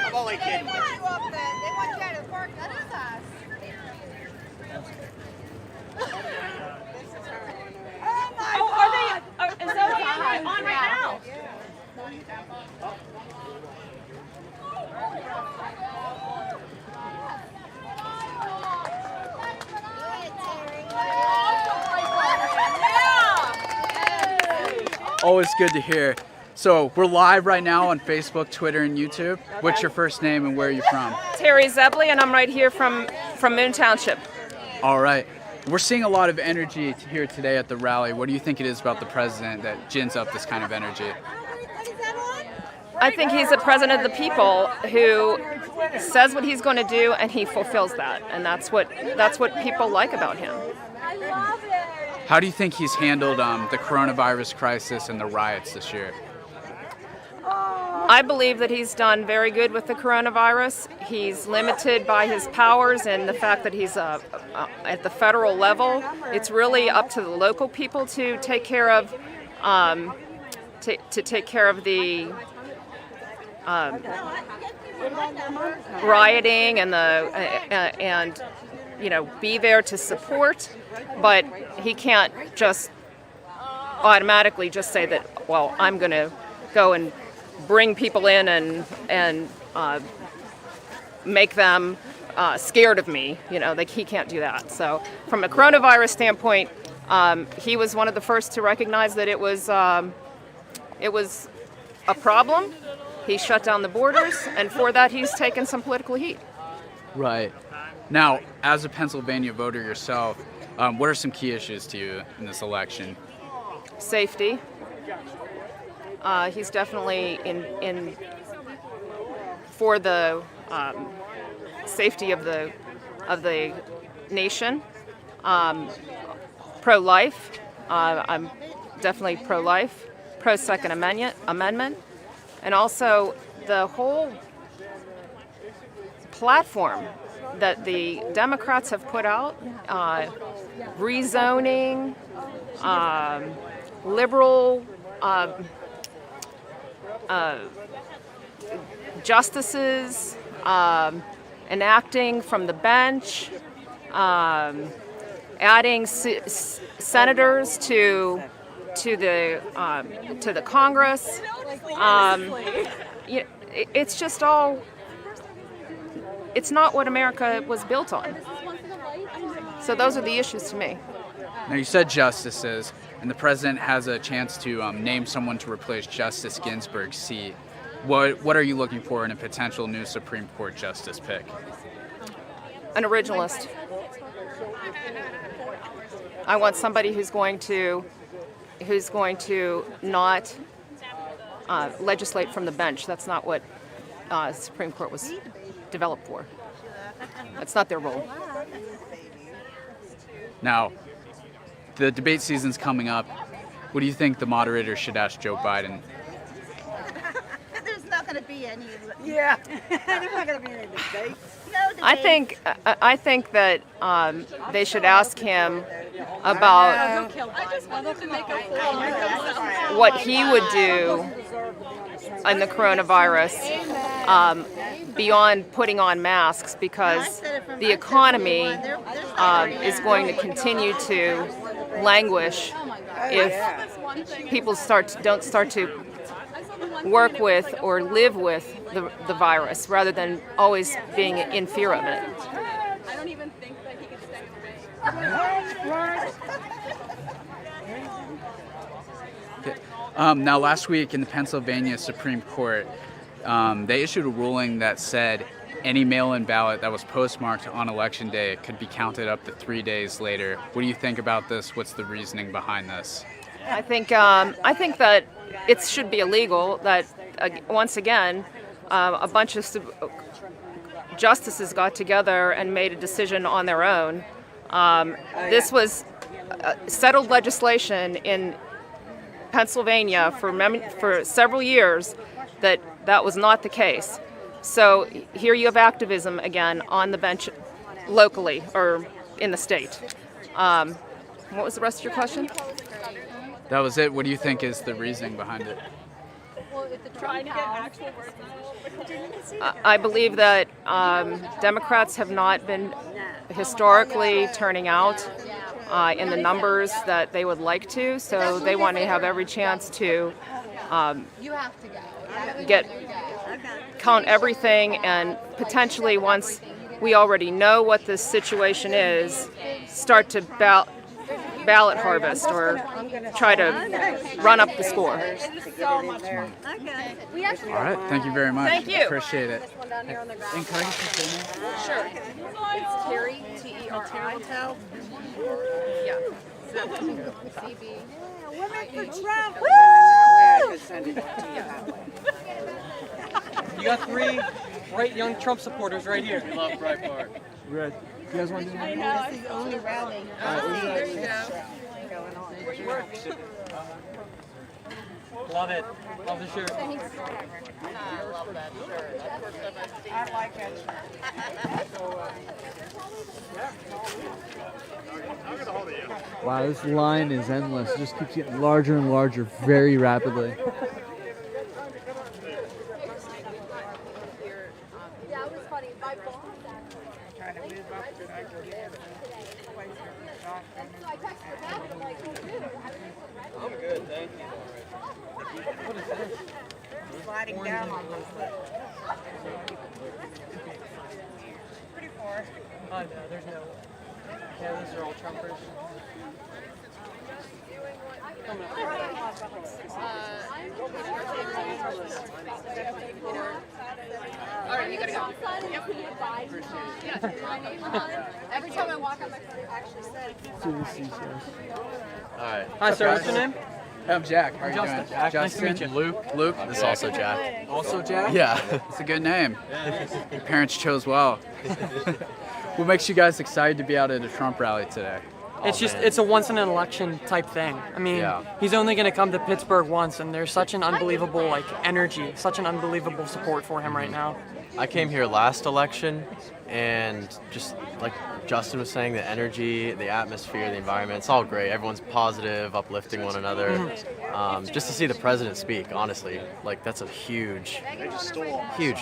I'm only kidding. They want you up there. They want you out of the park. That is us. Oh my God! Is that on right now? Always good to hear. So we're live right now on Facebook, Twitter, and YouTube. What's your first name and where are you from? Terry Zebley, and I'm right here from Moon Township. All right. We're seeing a lot of energy here today at the rally. What do you think it is about the president that gins up this kind of energy? I think he's a president of the people who says what he's going to do and he fulfills that, and that's what people like about him. How do you think he's handled the coronavirus crisis and the riots this year? I believe that he's done very good with the coronavirus. He's limited by his powers and the fact that he's at the federal level. It's really up to the local people to take care of the rioting and be there to support. But he can't just automatically just say that, well, I'm going to go and bring people in and make them scared of me. He can't do that. So from a coronavirus standpoint, he was one of the first to recognize that it was a problem. He shut down the borders, and for that he's taken some political heat. Right. Now, as a Pennsylvania voter yourself, what are some key issues to you in this election? Safety. He's definitely in for the safety of the nation. Pro-life. I'm definitely pro-life. Pro-Second Amendment, and also the whole platform that the Democrats have put out, rezoning, liberal justices, enacting from the bench, adding senators to the Congress. It's just all. It's not what America was built on. So those are the issues to me. Now, you said justices, and the president has a chance to name someone to replace Justice Ginsburg's seat. What are you looking for in a potential new Supreme Court justice pick? An originalist. I want somebody who's going to not legislate from the bench. That's not what the Supreme Court was developed for. That's not their role. Now, the debate season's coming up. What do you think the moderator should ask Joe Biden? There's not going to be any. Yeah, there's not going to be any debate. I think that they should ask him about what he would do in the coronavirus beyond putting on masks, because the economy is going to continue to languish if people don't start to work with or live with the virus rather than always being in fear of it. I don't even think that he could stay away. Now, last week in the Pennsylvania Supreme Court, they issued a ruling that said any mail-in ballot that was postmarked on Election Day could be counted up to 3 days later. What do you think about this? What's the reasoning behind this? I think that it should be illegal. That once again, a bunch of justices got together and made a decision on their own. This was settled legislation in Pennsylvania for several years that was not the case. So here you have activism again on the bench locally or in the state. What was the rest of your question? That was it. What do you think is the reasoning behind it? I believe that Democrats have not been historically turning out in the numbers that they would like to, so they want to have every chance to count everything, and potentially, once we already know what the situation is, start to ballot harvest or try to run up the score. All right, thank you very much. Thank you. Appreciate it. And can I get your name? Sure. It's Terry, T-E-R-I. Yeah. CB. Women for Trump. Woo! You got 3 bright young Trump supporters right here. We love Breitbart. Red. You guys want to do I know, this is the only rally. There you go. Where you work? Love it. Love the shirt. I love that shirt. That's the first time I've seen I like that shirt. Wow, this line is endless. It just keeps getting larger and larger very rapidly. Yeah, it was funny. My boss Trying to move up to I texted her back and I'm like, oh, dude, I'm good, thank you. What is this? sliding down on my foot. Pretty far. Oh, no, there's no. Yeah, those are all Trumpers. All right, you gotta go. Every time I walk on my phone, it actually says. All right. Hi, sir. What's your name? I'm Jack. How are you Justin. doing? Jack, nice to Justin? meet you. Luke? This is also Jack. Also Jack? Yeah. It's a good name. Your parents chose well. What makes you guys excited to be out at a Trump rally today? It's a once in an election type thing. I mean, he's only going to come to Pittsburgh once, and there's such an unbelievable energy, such an unbelievable support for him right now. I came here last election, and just like Justin was saying, the energy, the atmosphere, the environment, it's all great. Everyone's positive, uplifting one another. Just to see the president speak, honestly, that's a huge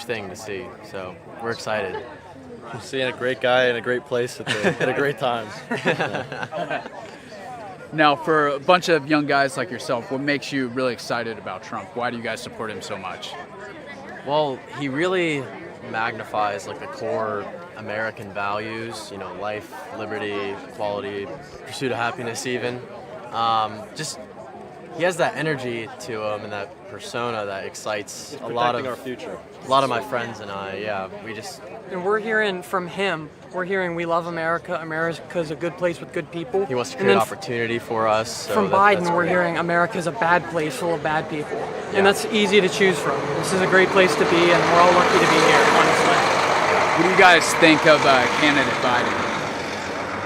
thing to see. So we're excited. I'm seeing a great guy in a great place at a great time. Now, for a bunch of young guys like yourself, what makes you really excited about Trump? Why do you guys support him so much? Well, he really magnifies the core American values, life, liberty, equality, pursuit of happiness even. he has that energy to him and that persona that excites a lot of our future. A lot of my friends and I. Yeah, we just. And we're hearing from him. We're hearing we love America. America's a good place with good people. He wants to And create then opportunity for us. So from that's Biden, we're great. hearing America's a bad place full of bad people. Yeah. And that's easy to choose from. This is a great place to be, and we're all lucky to be here, honestly. What do you guys think of candidate Biden?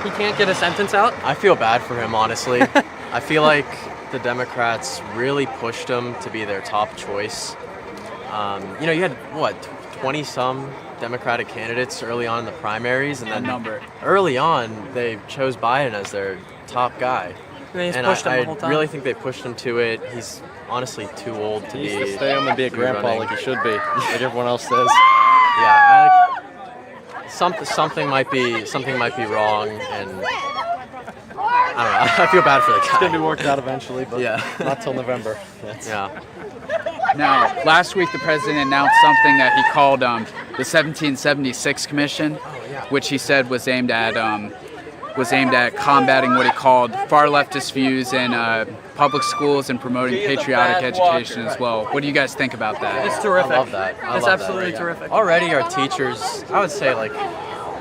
He can't get a sentence out? I feel bad for him, honestly. I feel like the Democrats really pushed him to be their top choice. You know, you had, what, 20-some Democratic candidates early on in the primaries, and then early on, they chose Biden as their top guy. They just And pushed him the whole I time. really think they pushed him to it. He's honestly too old to He be. needs to stay home and be a grandpa running. like he should be, like everyone else says. Yeah, something might be wrong, and I don't know. I feel bad for the guy. It's gonna be worked out eventually, but yeah, not till November. Yeah. Now, last week the president announced something that he called the 1776 Commission, which he said was aimed at combating what he called far leftist views in public schools and promoting patriotic education as well. What do you guys think about that? It's terrific. I love that. It's absolutely terrific. Already our teachers, I would say like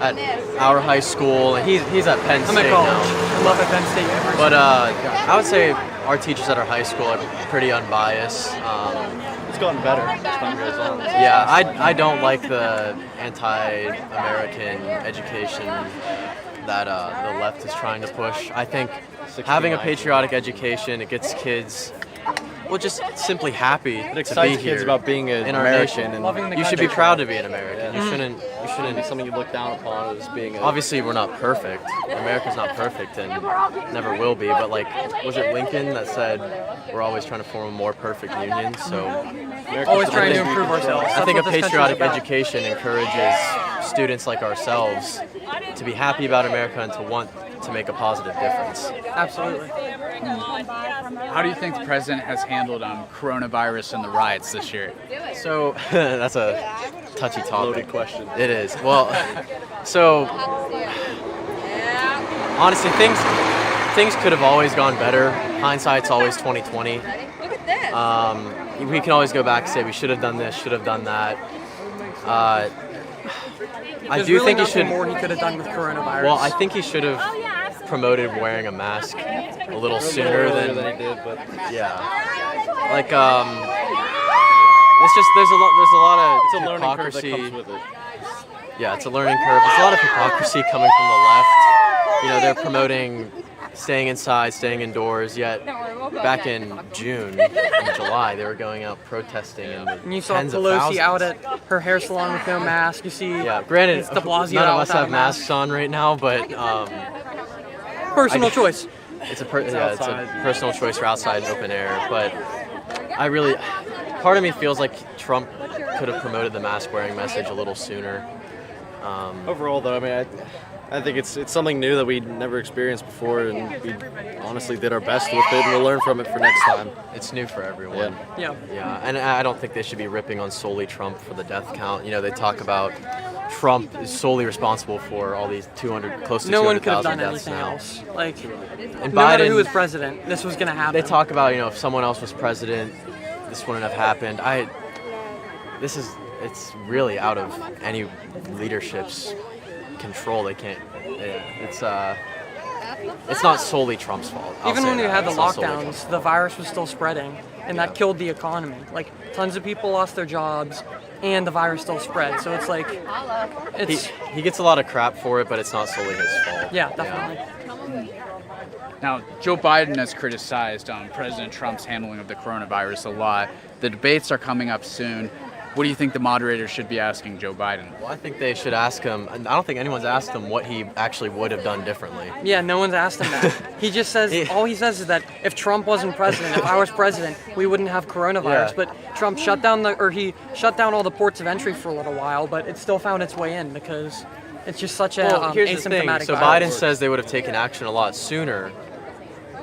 at our high school, and he's at Penn State I'm at college. now. I love at Penn State University. But I would say our teachers at our high school are pretty unbiased. It's gotten better as time goes on. Yeah, I don't like the anti-American education that the left is trying to push. I think having a patriotic education, it gets kids, well, just simply happy It to excites be here kids about being an in our American, nation. and Loving the You should be country. proud to be an American. You shouldn't be something you look down upon as being. Obviously, we're not perfect. America's not perfect and never will be. But like, was it Lincoln that said we're always trying to form a more perfect union? So, Always trying to improve ourselves. I That's think a what this country's patriotic about. education encourages students like ourselves to be happy about America and to want to make a positive difference. Absolutely. How do you think the president has handled coronavirus and the riots this year? So that's a touchy topic. Loaded question. It is. Well, so honestly, things could have always gone better. Hindsight's always 20/20. We can always go back and say we should have done this, should have done that. I There's do really think he nothing should. more he could have done with coronavirus. Well, I think he should have promoted wearing a mask a little sooner than he did, but yeah. Like it's just there's a lot of it's a learning curve that hypocrisy. comes with it. Yeah, it's a learning curve. There's a lot of hypocrisy coming from the left. You know, they're promoting staying inside, staying indoors, yet back in June and July, they were going out protesting in the And you saw tens of Pelosi thousands. out at her hair salon with no mask. You see, Yeah, granted, it's de Blasio none of out us without have a mask. masks on right now, but Personal choice. It's a personal choice for outside and open air, but I really, part of me feels like Trump could have promoted the mask wearing message a little sooner. Overall, though, I mean, I think it's something new that we never experienced before, and we honestly did our best with it, and we'll learn from it for next time. It's new for everyone. Yeah. Yeah, and I don't think they should be ripping on solely Trump for the death count. You know, they talk about Trump is solely responsible for all these close to No one could have 200,000 done deaths anything now. else. Like, And no matter Biden- who was president, this was going to happen. They talk about, you know, if someone else was president, this wouldn't have happened. It's really out of any leadership's control. They can't. Yeah, it's not solely Trump's fault. I'll Even say when we that. had the It's not solely Trump's lockdowns, the virus was still spreading, and that killed the economy. Like, tons of people lost their jobs, and the virus still spread. So it's like, it's He gets a lot of crap for it, but it's not solely his fault. yeah, definitely. Now, Joe Biden has criticized President Trump's handling of the coronavirus a lot. The debates are coming up soon. What do you think the moderators should be asking Joe Biden? Well, I think they should ask him. I don't think anyone's asked him what he actually would have done differently. Yeah, no one's asked him that. He just says, all he says is that if Trump wasn't president, if I was president, we wouldn't have coronavirus. Yeah. But Trump shut down he shut down all the ports of entry for a little while, but it still found its way in because it's just such a Well, here's the thing. asymptomatic So virus. Biden says they would have taken action a lot sooner.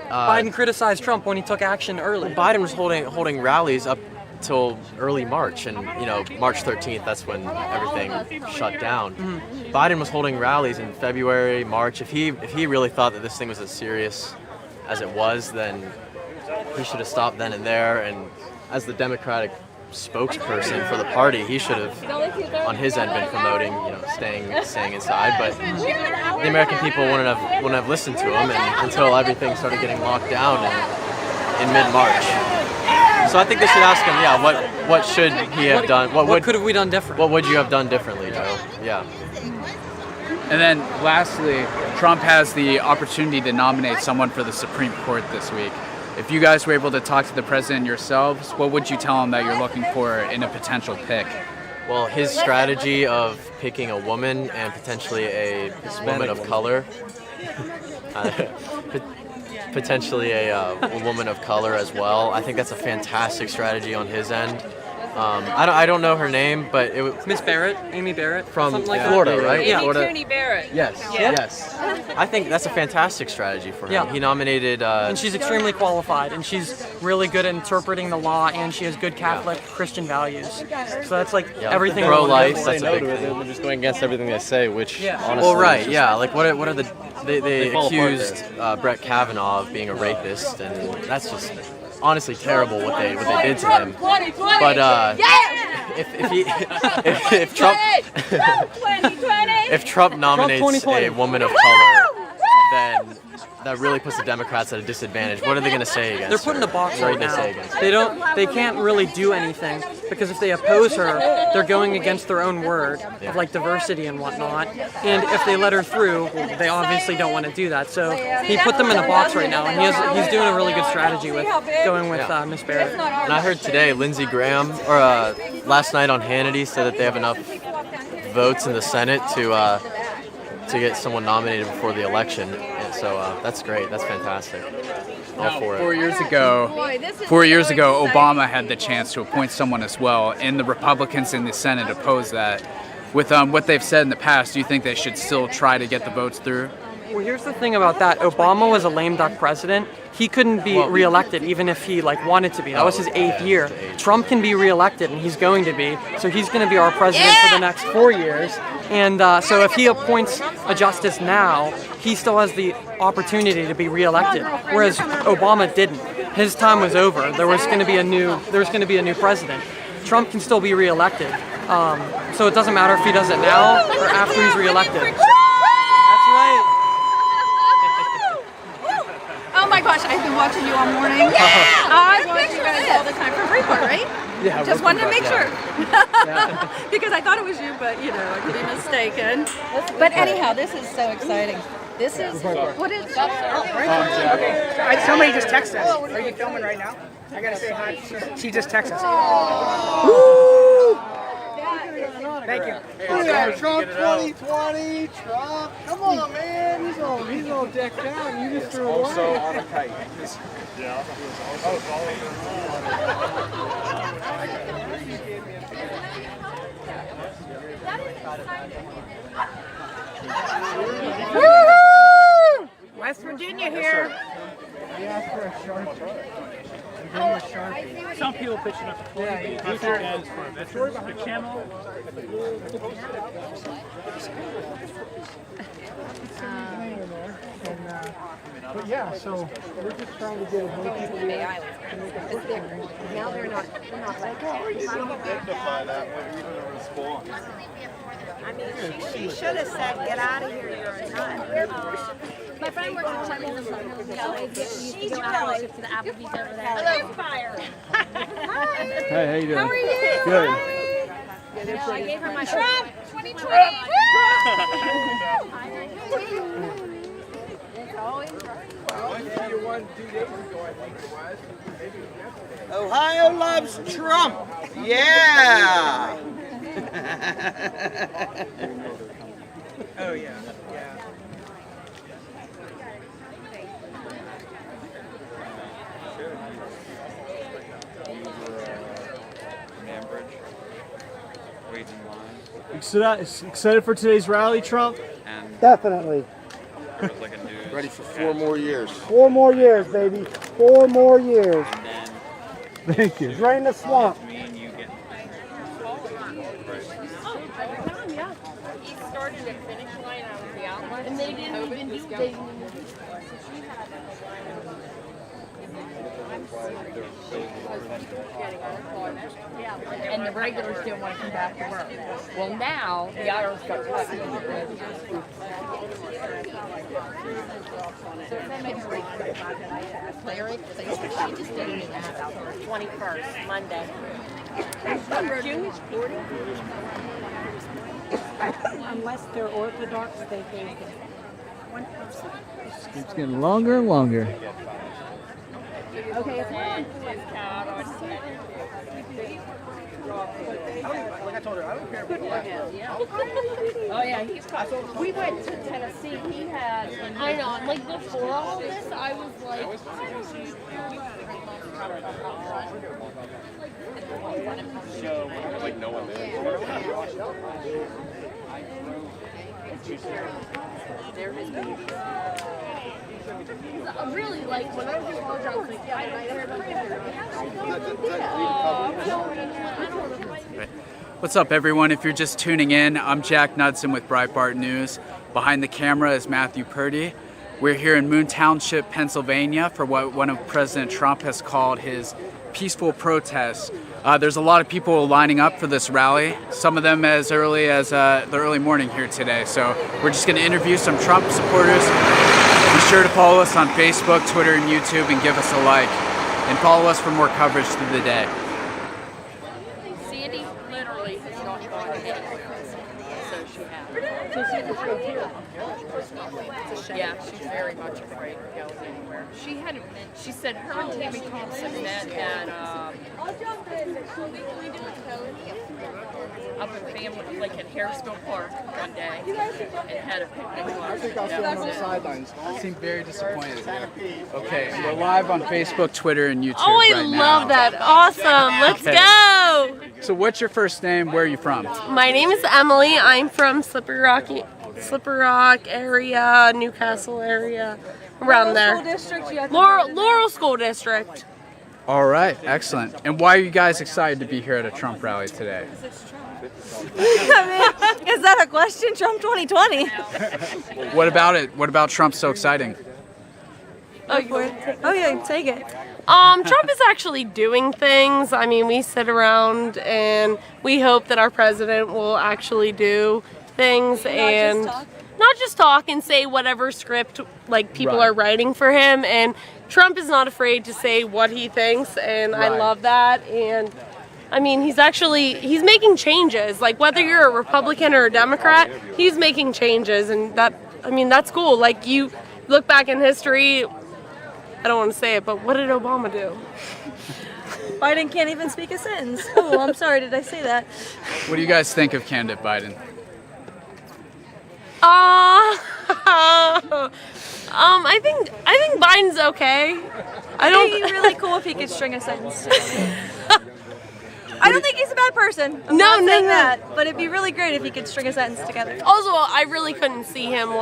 Biden criticized Trump when he took action early. Biden was holding rallies up till early March, and you know, March 13th, that's when everything shut down. Biden was holding rallies in February, March. If he really thought that this thing was as serious as it was, then he should have stopped then and there. And as the Democratic spokesperson for the party, he should have, on his end, been promoting, staying inside. But the American people wouldn't have listened to him until everything started getting locked down in mid-March. So I think they should ask him, what should he have done? What could have we done different? What would you have done differently, Joe? Yeah. And then lastly, Trump has the opportunity to nominate someone for the Supreme Court this week. If you guys were able to talk to the president yourselves, what would you tell him that you're looking for in a potential pick? Well, his strategy of picking a woman and potentially a woman of color, potentially a woman of color as well. I think that's a fantastic strategy on his end. I don't know her name, but it was Miss Barrett, Amy Barrett, from like Florida, that. right? Yeah. Florida. Cooney Barrett. Yes, yes. I think that's a fantastic strategy for him. Yeah. He nominated. And she's extremely qualified, and she's really good at interpreting the law, and she has good Catholic Christian values. So that's like everything. Pro-life. That's a big thing. They're just going against everything they say, which honestly. Well, right, yeah. Like what are the they accused Brett Kavanaugh of being a rapist, and that's just honestly terrible what they did to him. But if Trump nominates a woman of color, then that really puts the Democrats at a disadvantage. What are they going to say against They're put in a box right now. They They can't really do anything because if they oppose her, they're going against their own word of like diversity and whatnot. And if they let her through, well, they obviously don't want to do that. So he put them in a box right now, and he's doing a really good strategy with going with Miss Barrett. And I heard today Lindsey Graham, or last night on Hannity, said that they have enough votes in the Senate to get someone nominated before the election. And so that's great. That's fantastic. All for it. 4 years ago, Obama had the chance to appoint someone as well, and the Republicans in the Senate opposed that. With what they've said in the past, do you think they should still try to get the votes through? Well, here's the thing about that. Obama was a lame duck president. He couldn't be reelected even if he wanted to be. That was his 8th year. Trump can be reelected, and he's going to be. So he's going to be our president for the next 4 years. And so if he appoints a justice now, he still has the opportunity to be reelected, whereas Obama didn't. His time was over. There was going to be a new president. Trump can still be reelected. So it doesn't matter if he does it now or after he's reelected. That's right. Oh my gosh, I've been watching you all morning. Yeah! I watch you guys all the time from Breitbart, right? Yeah. Just wanted to make sure. Because I thought it was you, but I could be mistaken. But anyhow, this is so exciting. This is, what is that? Somebody just texted us. Are you filming right now? I gotta say hi. She just texted us. Thank you. Trump 2020, Trump. Come on, man. He's all decked out. You just threw away. Also on a kite. Yeah. Woo! West Virginia here. He asked for a sharp. Some people pitching up to 20, but you do stands for veterans. The camel. But yeah, so we're just trying to get as many people Now they're not like Identify that with even a response. I mean, she should have said, get out of here, you're a nut. My friend works at Chapel. She's really to the Applebee's over there. Hello, fire. Hey, how you doing? How are you? Good. I gave her my Trump 2020. Ohio loves Trump. Yeah. Oh, yeah. Excited for today's rally, Trump? Definitely. Ready for 4 more years. 4 more years, baby. 4 more years. Thank you. Drain the swamp. He started at finish line out of the outlet. And they didn't even do And the regulars didn't want to come back to work. Well, now the IRS got cutting. Larry, she just didn't even have out 21st, Monday. June is 40. Unless they're Orthodox, they think. Keeps getting longer and longer. Okay. Like I told her, I don't care what Oh yeah, he's got. We went to Tennessee. He had. I know. Like before all this, I was like. Like no one there. They're his babies. Really, like when I was in college, I was like, yeah, What's up, everyone? If you're just tuning in, I'm Jack Knudsen with Breitbart News. Behind the camera is Matthew Purdy. We're here in Moon Township, Pennsylvania for what one of President Trump has called his peaceful protests. There's a lot of people lining up for this rally, some of them as early as the early morning here today. So we're just going to interview some Trump supporters. Be sure to follow us on Facebook, Twitter, and YouTube, and give us a like. And follow us for more coverage through the day. Sandy literally is not going anywhere. So she has. Yeah, she's very much afraid of going anywhere. She said her and Tammy Thompson met at up in family, like at Harrisville Park one day, and had a picnic. I think I'll stand on the sidelines. I seem very disappointed. Okay, we're live on Facebook, Twitter, and YouTube I right now. love that. Awesome. Let's go. So what's your first name? Where are you from? My name is Emily. I'm from Slippery Rock area, Newcastle area, around there. Laurel School District. All right, excellent. And why are you guys excited to be here at a Trump rally today? I mean, is that a question? Trump 2020. What about it? What about Trump so exciting? Oh yeah, take it. Trump is actually doing things. I mean, we sit around and we hope that our president will actually do things and not just talk and say whatever script like people are writing for him. And Trump is not afraid to say what he thinks, and I love that. And I mean, he's making changes. Like whether you're a Republican or a Democrat, he's making changes, and that's cool. Like you look back in history, I don't want to say it, but what did Obama do? Biden can't even speak a sentence. Oh, I'm sorry, did I say that? What do you guys think of candidate Biden? I think Biden's okay. It'd be really cool if he could string a sentence together. I don't think he's a bad person. I'm not saying that, but it'd be really great if he could string a sentence together. Also, I really couldn't see him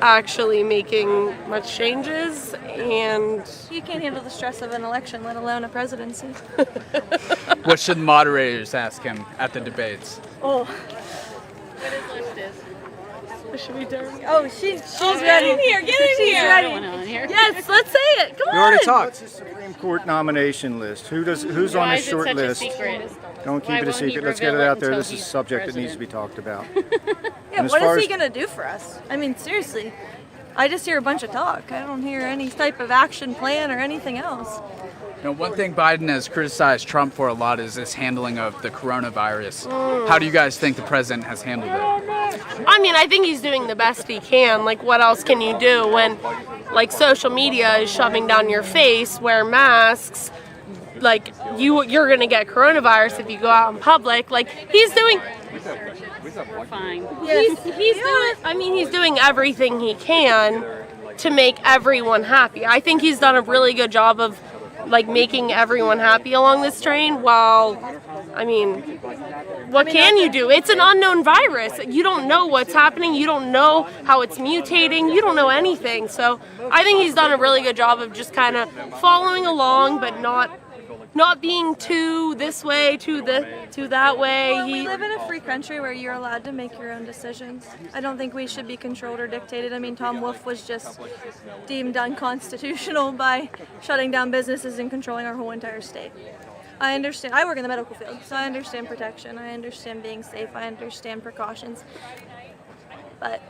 actually making much changes, and you can't handle the stress of an election, let alone a presidency. What should moderators ask him at the debates? Oh. What his list is. What should we do? Oh, she's ready. Get in here. She's ready. Yes, let's say it. Come on. We already talked. What's his Supreme Court nomination list? Who's on his short list? Don't keep it a secret. Let's get it out there. This is a subject that needs to be talked about. Yeah, what is he going to do for us? I mean, seriously. I just hear a bunch of talk. I don't hear any type of action plan or anything else. Now, one thing Biden has criticized Trump for a lot is his handling of the coronavirus. How do you guys think the president has handled it? I mean, I think he's doing the best he can. Like, what else can you do when, social media is shoving down your face, wear masks, you're going to get coronavirus if you go out in public. He's doing... We're fine. He's doing everything he can to make everyone happy. I think he's done a really good job of making everyone happy along this train. While, what can you do? It's an unknown virus. You don't know what's happening. You don't know how it's mutating. You don't know anything. So I think he's done a really good job of just kind of following along, but not not being too this way, too that way. Well, we live in a free country where you're allowed to make your own decisions. I don't think we should be controlled or dictated. I mean, Tom Wolf was just deemed unconstitutional by shutting down businesses and controlling our whole entire state. I understand. I work in the medical field, so I understand protection. I understand being safe. I understand precautions.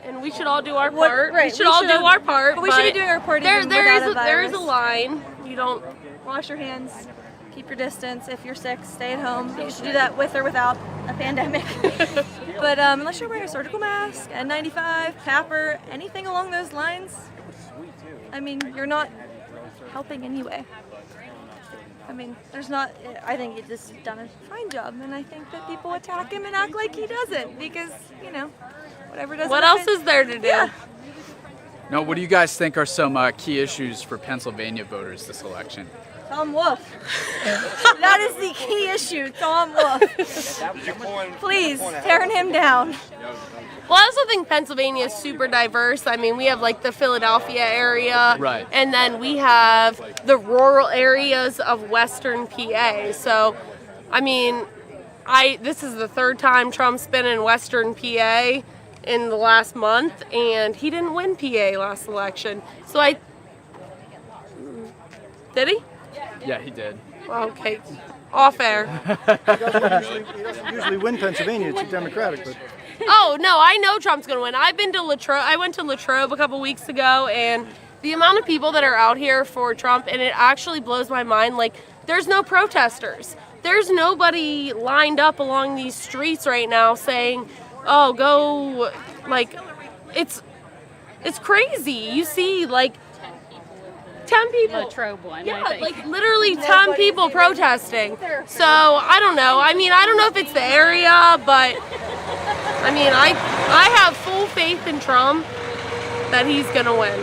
And we should all do our part. Right, we should all do our part. But we should be doing our part even there without is a virus. there is a line. You don't wash your hands, keep your distance. If you're sick, stay at home. You should do that with or without a pandemic. But unless you're wearing a surgical mask, N95, PAPR, anything along those lines, I mean, you're not helping anyway. I mean, I think he's just done a fine job, and I think that people attack him and act like he doesn't because, whatever doesn't What else is there to do? Yeah. Now, what do you guys think are some key issues for Pennsylvania voters this election? Tom Wolf. That is the key issue, Tom Wolf. Please, tearing him down. Well, I also think Pennsylvania is super diverse. I mean, we have like the Philadelphia area, right, and then we have the rural areas of Western PA. So, I mean, this is the third time Trump's been in Western PA in the last month, and he didn't win PA last election. So did he? Yeah, he did. Okay, off air. He doesn't usually win Pennsylvania. It's Democratic, but. Oh no, I know Trump's gonna win. I went to Latrobe a couple weeks ago, and the amount of people that are out here for Trump, and it actually blows my mind. Like, there's no protesters. There's nobody lined up along these streets right now saying, "Oh, go!" Like, it's crazy. You see, like, 10 people. Latrobe one. Yeah, like literally 10 people protesting. So I don't know. I mean, I don't know if it's the area, but I mean, I have full faith in Trump that he's gonna win.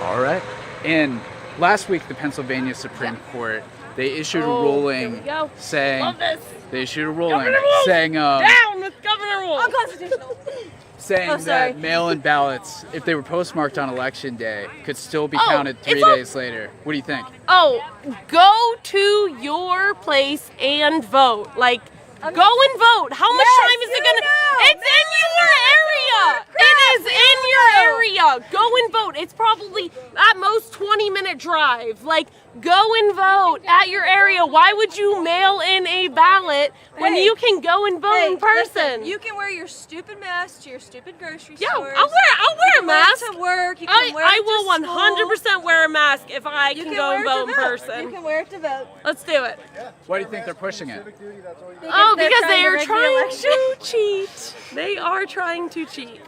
All right. And last week, the Pennsylvania Supreme Court, they issued a ruling saying Love this. they issued a ruling Governor Wolf! saying Down with Governor Wolf. Unconstitutional. saying that mail-in ballots, if they were postmarked on election day, could still be counted 3 days later. What do you think? Oh, go to your place and vote. Like, go and vote. How much time is it gonna? It's in your area. It is in your area. Go and vote. It's probably at most 20-minute drive. Like, go and vote at your area. Why would you mail in a ballot when you can go and vote in person? Listen, you can wear your stupid mask to your stupid grocery store. I'll wear a mask to work. You can wear I it will to school. 100% wear a mask if I can go and wear it vote to in person. You can wear it to vote. Let's do it. Why do you think they're pushing it? Oh, because they are rig the trying election. to cheat. They are trying to cheat.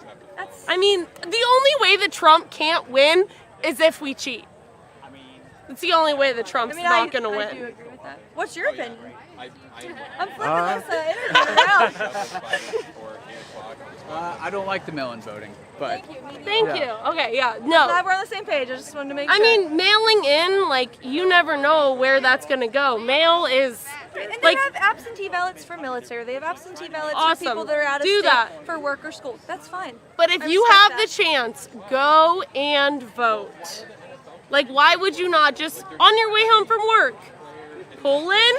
I mean, the only way that Trump can't win is if we cheat. It's the only way that Trump's not going to win. I do agree with that. What's your opinion? I'm flipping this interview around. I don't like the mail-in voting, but Thank you. Okay, yeah, no. Glad we're on the same page. I just wanted to make I sure. mean, mailing in, like, you never know where that's going to go. Mail is, And they like, have absentee ballots for military. They have absentee ballots Awesome. for people that are out of Do state that. for work or school. That's fine. but if I you respect have the chance, go and vote. Like, why would you not just, on your way home from work, pull in,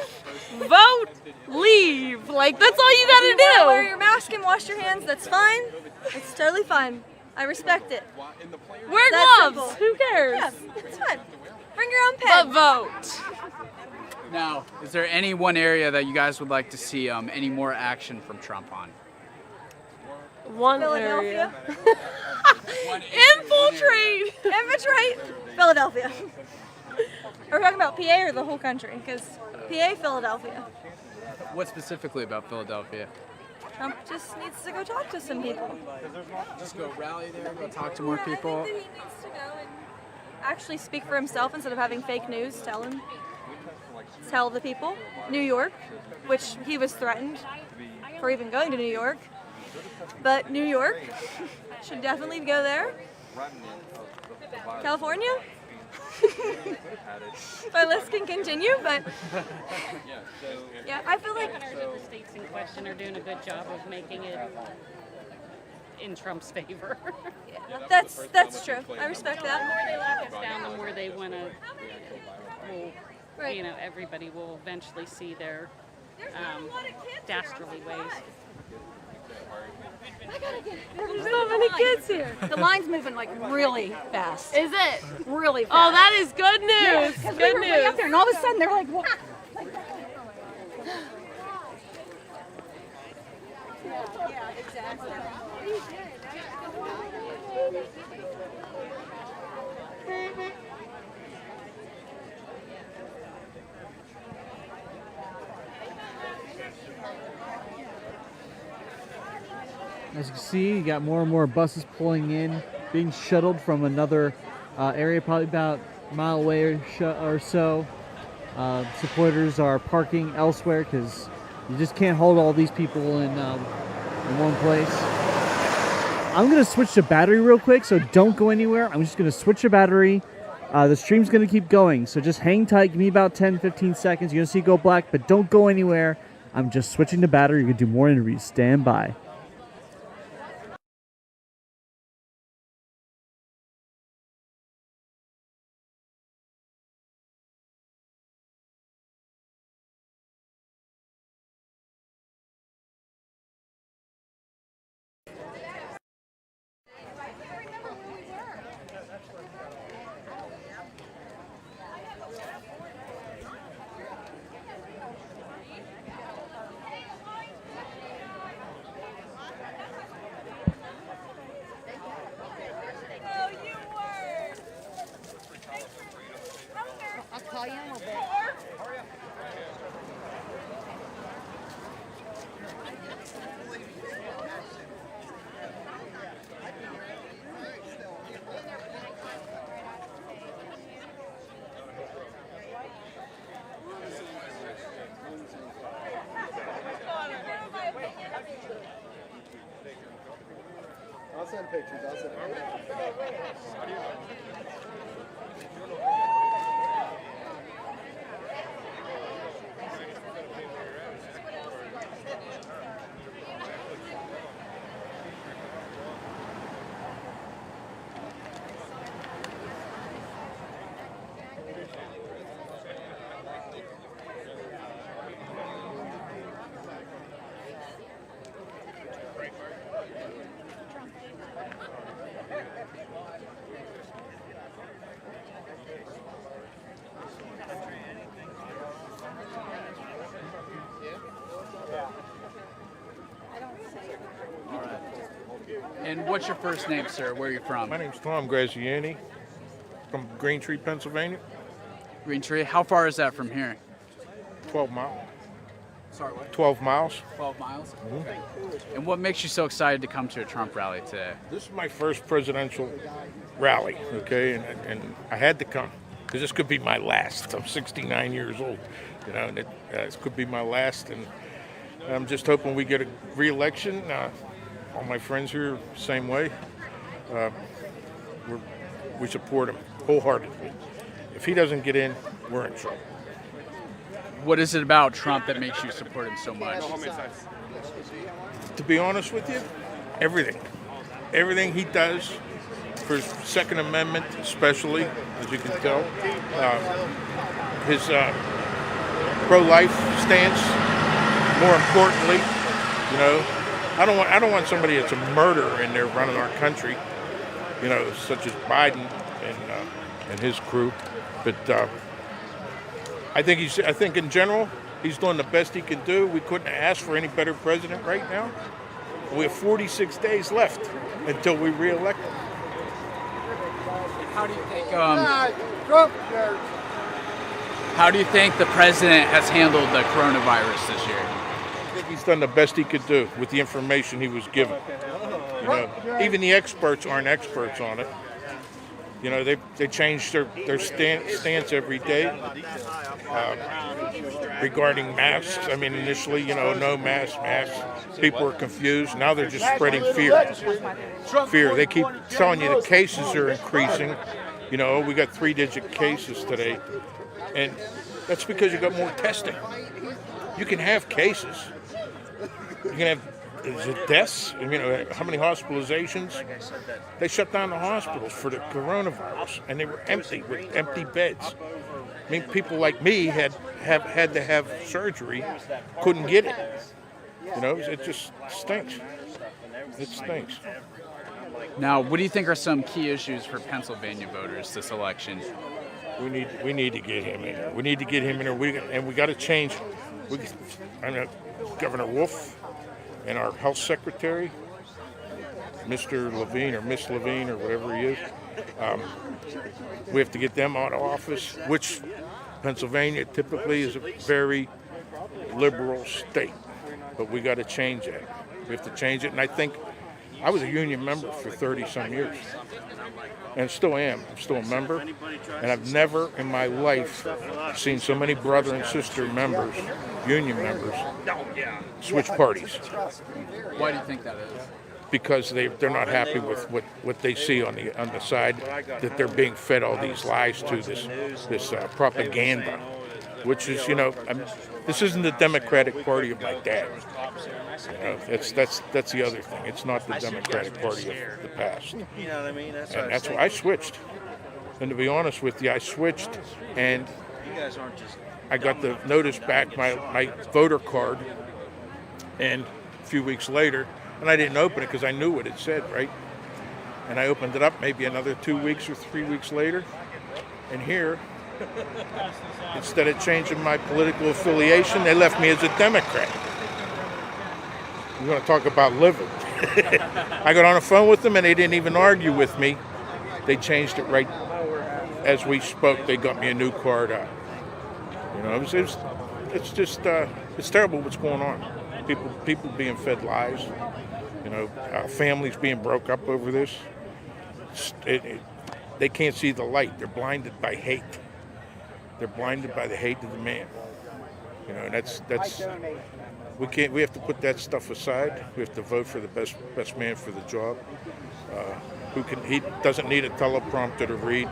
vote, leave? Like, that's all you If you wanna gotta wear do. your mask and wash your hands. That's fine. It's totally fine. I respect it. Wear That's gloves. simple. Who cares? Yeah, it's fine. Bring your own pen. But vote. now, is there any one area that you guys would like to see any more action from Trump on? One Philadelphia. Infiltrate. Infiltrate. Philadelphia. Are we talking about PA or the whole country? Because PA, Philadelphia. What specifically about Philadelphia? Trump just needs to go talk to some people. Just go rally there, go talk to more people. I think that he needs to go and actually speak for himself instead of having fake news tell the people. New York, which he was threatened for even going to New York. But New York should definitely go there. California? My list can continue, but yeah, I feel like The states in question are doing a good job of making it in Trump's favor. that's true. I respect that. The more they lock us down, the more they want to you know, everybody will eventually see their dastardly ways. There's so many kids here. The line's moving like really fast. Is it? Really fast. Oh, that is good news. Yeah, 'cause we good were news. way up there, and all of a sudden they're like, what? Yeah, exactly. As you can see, you got more and more buses pulling in, being shuttled from another area, probably about a mile away or so. Supporters are parking elsewhere because you just can't hold all these people in one place. I'm going to switch to battery real quick, so don't go anywhere. I'm just going to switch to battery. The stream's going to keep going, so just hang tight. Give me about 10-15 seconds. You're going to see it go black, but don't go anywhere. I'm just switching to battery. You're going to do more interviews. Stand by. I'll call you in a little bit. I'll send pictures. I'll send And what's your first name, sir? Where are you from? My name's Tom Graziani from Green Tree, Pennsylvania. Green Tree. How far is that from here? 12 miles. Sorry, what? 12 miles. 12 miles? Mhm. Okay. And what makes you so excited to come to a Trump rally today? This is my first presidential rally, okay, and I had to come because this could be my last. I'm 69 years old, you know, and it could be my last, and I'm just hoping we get a re-election. All my friends here, same way. We support him wholeheartedly. If he doesn't get in, we're in trouble. What is it about Trump that makes you support him so much? To be honest with you, everything. Everything he does for his Second Amendment, especially, as you can tell. His pro-life stance, more importantly, you know. I don't want somebody that's a murderer in there running our country, you know, such as Biden and his crew. But I think in general he's doing the best he can do. We couldn't ask for any better president right now. We have 46 days left until we re-elect him. How do you think? How do you think the president has handled the coronavirus this year? I think he's done the best he could do with the information he was given. You know, even the experts aren't experts on it. You know, they change their stance every day regarding masks. I mean, initially, you know, no masks. People were confused. Now they're just spreading fear. Fear. They keep telling you the cases are increasing. You know, we got 3-digit cases today, and that's because you got more testing. You can have cases. You can have deaths. You know, how many hospitalizations? They shut down the hospitals for the coronavirus, and they were empty with empty beds. I mean, people like me had to have surgery, couldn't get it. You know, it just stinks. It stinks. Now, what do you think are some key issues for Pennsylvania voters this election? We need to get him in there. We need to get him in there. And we got to change. Governor Wolf and our health secretary, Mr. Levine or Miss Levine or whatever he is. We have to get them out of office, which Pennsylvania typically is a very liberal state. But we got to change that. We have to change it. And I think I was a union member for 30-some years. And still am. I'm still a member. And I've never in my life seen so many brother and sister members, union members, switch parties. Why do you think that is? Because they're not happy with what they see on the side, that they're being fed all these lies to, this propaganda, which is, this isn't the Democratic Party of my dad. That's the other thing. It's not the Democratic Party of the past. And that's why I switched. And to be honest with you, I switched, and I got the notice back, my voter card, and a few weeks later, and I didn't open it because I knew what it said, right? And I opened it up maybe another 2 weeks or 3 weeks later, and here, instead of changing my political affiliation, they left me as a Democrat. We're going to talk about living. I got on the phone with them, and they didn't even argue with me. They changed it right as we spoke. They got me a new card out. It's just it's terrible what's going on. People being fed lies. Families being broke up over this. They can't see the light. They're blinded by hate. They're blinded by the hate of the man. And that's we have to put that stuff aside. We have to vote for the best man for the job. He doesn't need a teleprompter to read,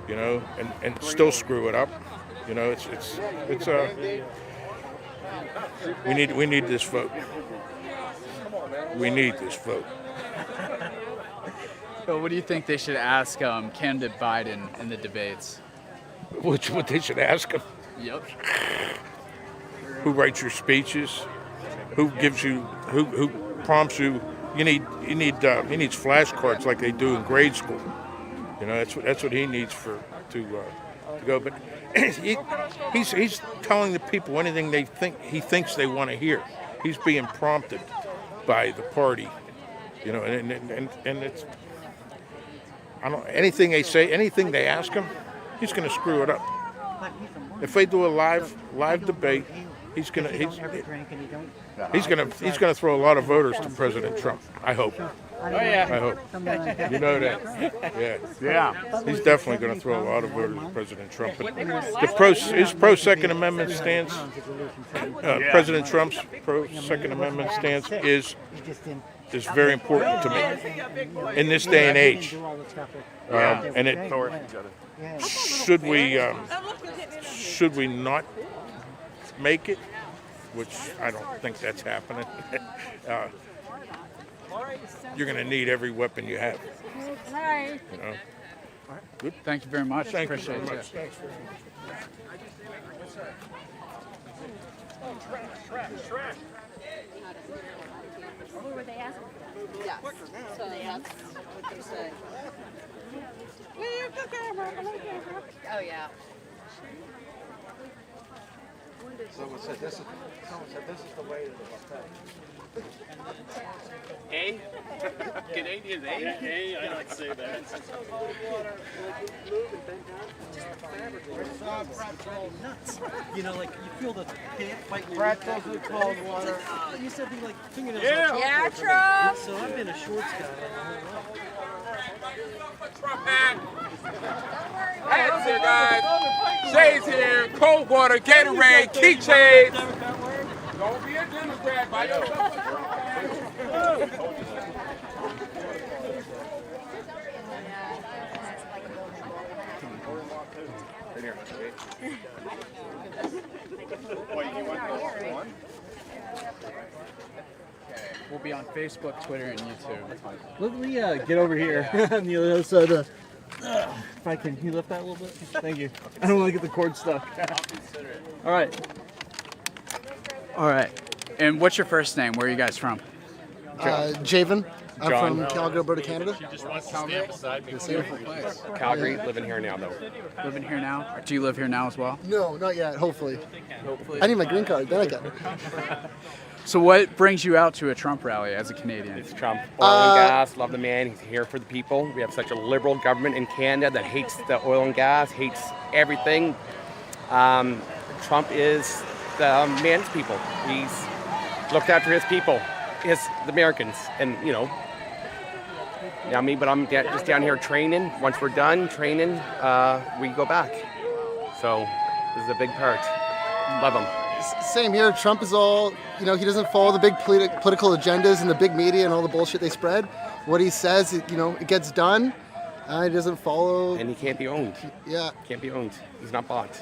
and still screw it up. We need this vote. We need this vote. So what do you think they should ask candidate Biden in the debates? What they should ask him? Yep. Who writes your speeches? Who gives you? Who prompts you? He needs flashcards like they do in grade school. That's what he needs to go. But he's telling the people anything he thinks they want to hear. He's being prompted by the party, and it's anything they say, anything they ask him, he's going to screw it up. If they do a live debate, he's going to throw a lot of voters to President Trump. I hope. Oh yeah. I hope. You know that. Yeah. He's definitely going to throw a lot of voters to President Trump. But his pro-Second Amendment stance, President Trump's pro-Second Amendment stance is very important to me in this day and age. And should we not make it, which I don't think that's happening. You're going to need every weapon you have. Good. Thank you very much. Thank you Appreciate very much. it. Thanks. What were they asking? Yes. So that's what they say. Oh yeah. Someone said this is the way to the buffet. Hey? Canadian, eh? Hey, I like to say that. Nuts. Like you feel the pant fight. Pretzels with cold water. You said they like fingernails. Yeah, Trump. So I've been a shorts guy. Hats here, guys. Shades here, cold water, Gatorade, keychains. Don't be a Democrat by yourself. We'll be on Facebook, Twitter, and YouTube. Let me get over here on the other side of If I can you lift that a little bit? Thank you. I don't want to get the cord stuck. All right. All right. And what's your first name? Where are you guys from? Javen. I'm John. from Calgary, Alberta, Canada. Beautiful place. Calgary, living here now, though. Living here now? Or do you live here now as well? No, not yet. Hopefully. Hopefully. I need my green card. Then I get it. So what brings you out to a Trump rally as a Canadian? It's Trump. Oil and gas, love the man. He's here for the people. We have such a liberal government in Canada that hates the oil and gas, hates everything. Trump is the man's people. He's looked after his people, the Americans, and me. But I'm just down here training. Once we're done training, we go back. So this is a big part. Love him. Same here. Trump is all, he doesn't follow the big political agendas and the big media and all the bullshit they spread. What he says, it gets done. He doesn't follow. And he can't be owned. Yeah. Can't be owned. He's not bought.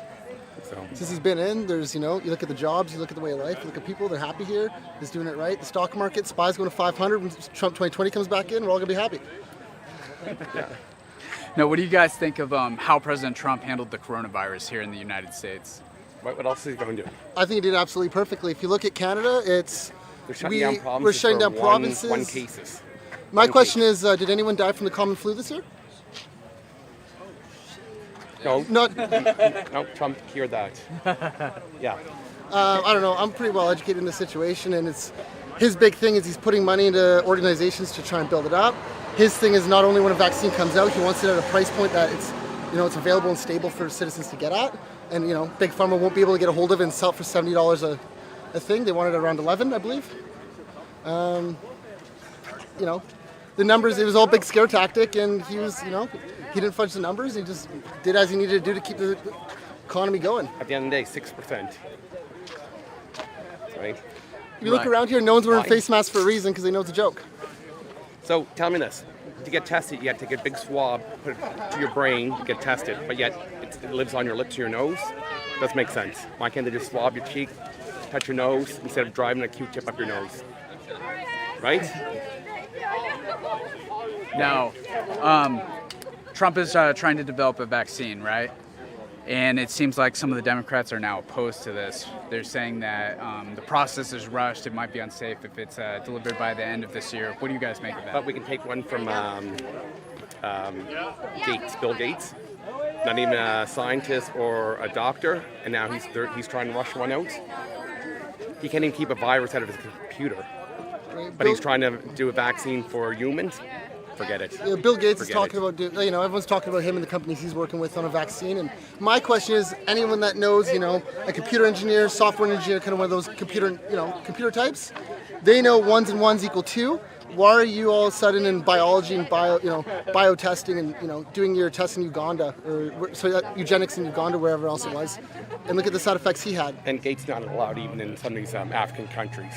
So. Since he's been in, there's, you look at the jobs, you look at the way of life, you look at people, they're happy here. He's doing it right. The stock market, SPY's going to 500. When Trump 2020 comes back in, we're all going to be happy. Yeah. Now, what do you guys think of how President Trump handled the coronavirus here in the United States? What else is he going to do? I think he did absolutely perfectly. If you look at Canada, They're shutting down provinces. We're shutting down for provinces. One cases. My question is, did anyone die from the common flu this year? No. Not. No, Trump cured that. Yeah. I don't know. I'm pretty well educated in the situation, and his big thing is he's putting money into organizations to try and build it up. His thing is not only when a vaccine comes out, he wants it at a price point that it's available and stable for citizens to get at. And Big Pharma won't be able to get a hold of it and sell it for $70 a thing. They want it around 11, I believe. The numbers, it was all big scare tactic, and he was, he didn't fudge the numbers. He just did as he needed to do to keep the economy going. At the end of the day, 6%. Right? You look around here, no one's wearing face masks for a reason because they know it's a joke. So tell me this. To get tested, you got to take a big swab, put it to your brain to get tested, but yet it lives on your lips or your nose. Doesn't make sense. Why can't they just swab your cheek, touch your nose, instead of driving a Q-tip up your nose? Right? Now, Trump is trying to develop a vaccine, right? And it seems like some of the Democrats are now opposed to this. They're saying that the process is rushed. It might be unsafe if it's delivered by the end of this year. What do you guys make of that? But we can take one from Gates, Bill Gates. Not even a scientist or a doctor, and now he's trying to rush one out. He can't even keep a virus out of his computer. But he's trying to do a vaccine for humans. Forget it. Yeah, Bill Gates is talking about, everyone's talking about him and the companies he's working with on a vaccine. And my question is, anyone that knows, a computer engineer, software engineer, kind of one of those computer types, they know 1 and 1 equal 2. Why are you all of a sudden in biology and bio testing and doing your tests in Uganda or eugenics in Uganda, wherever else it was, and look at the side effects he had. And Gates not allowed even in some of these African countries.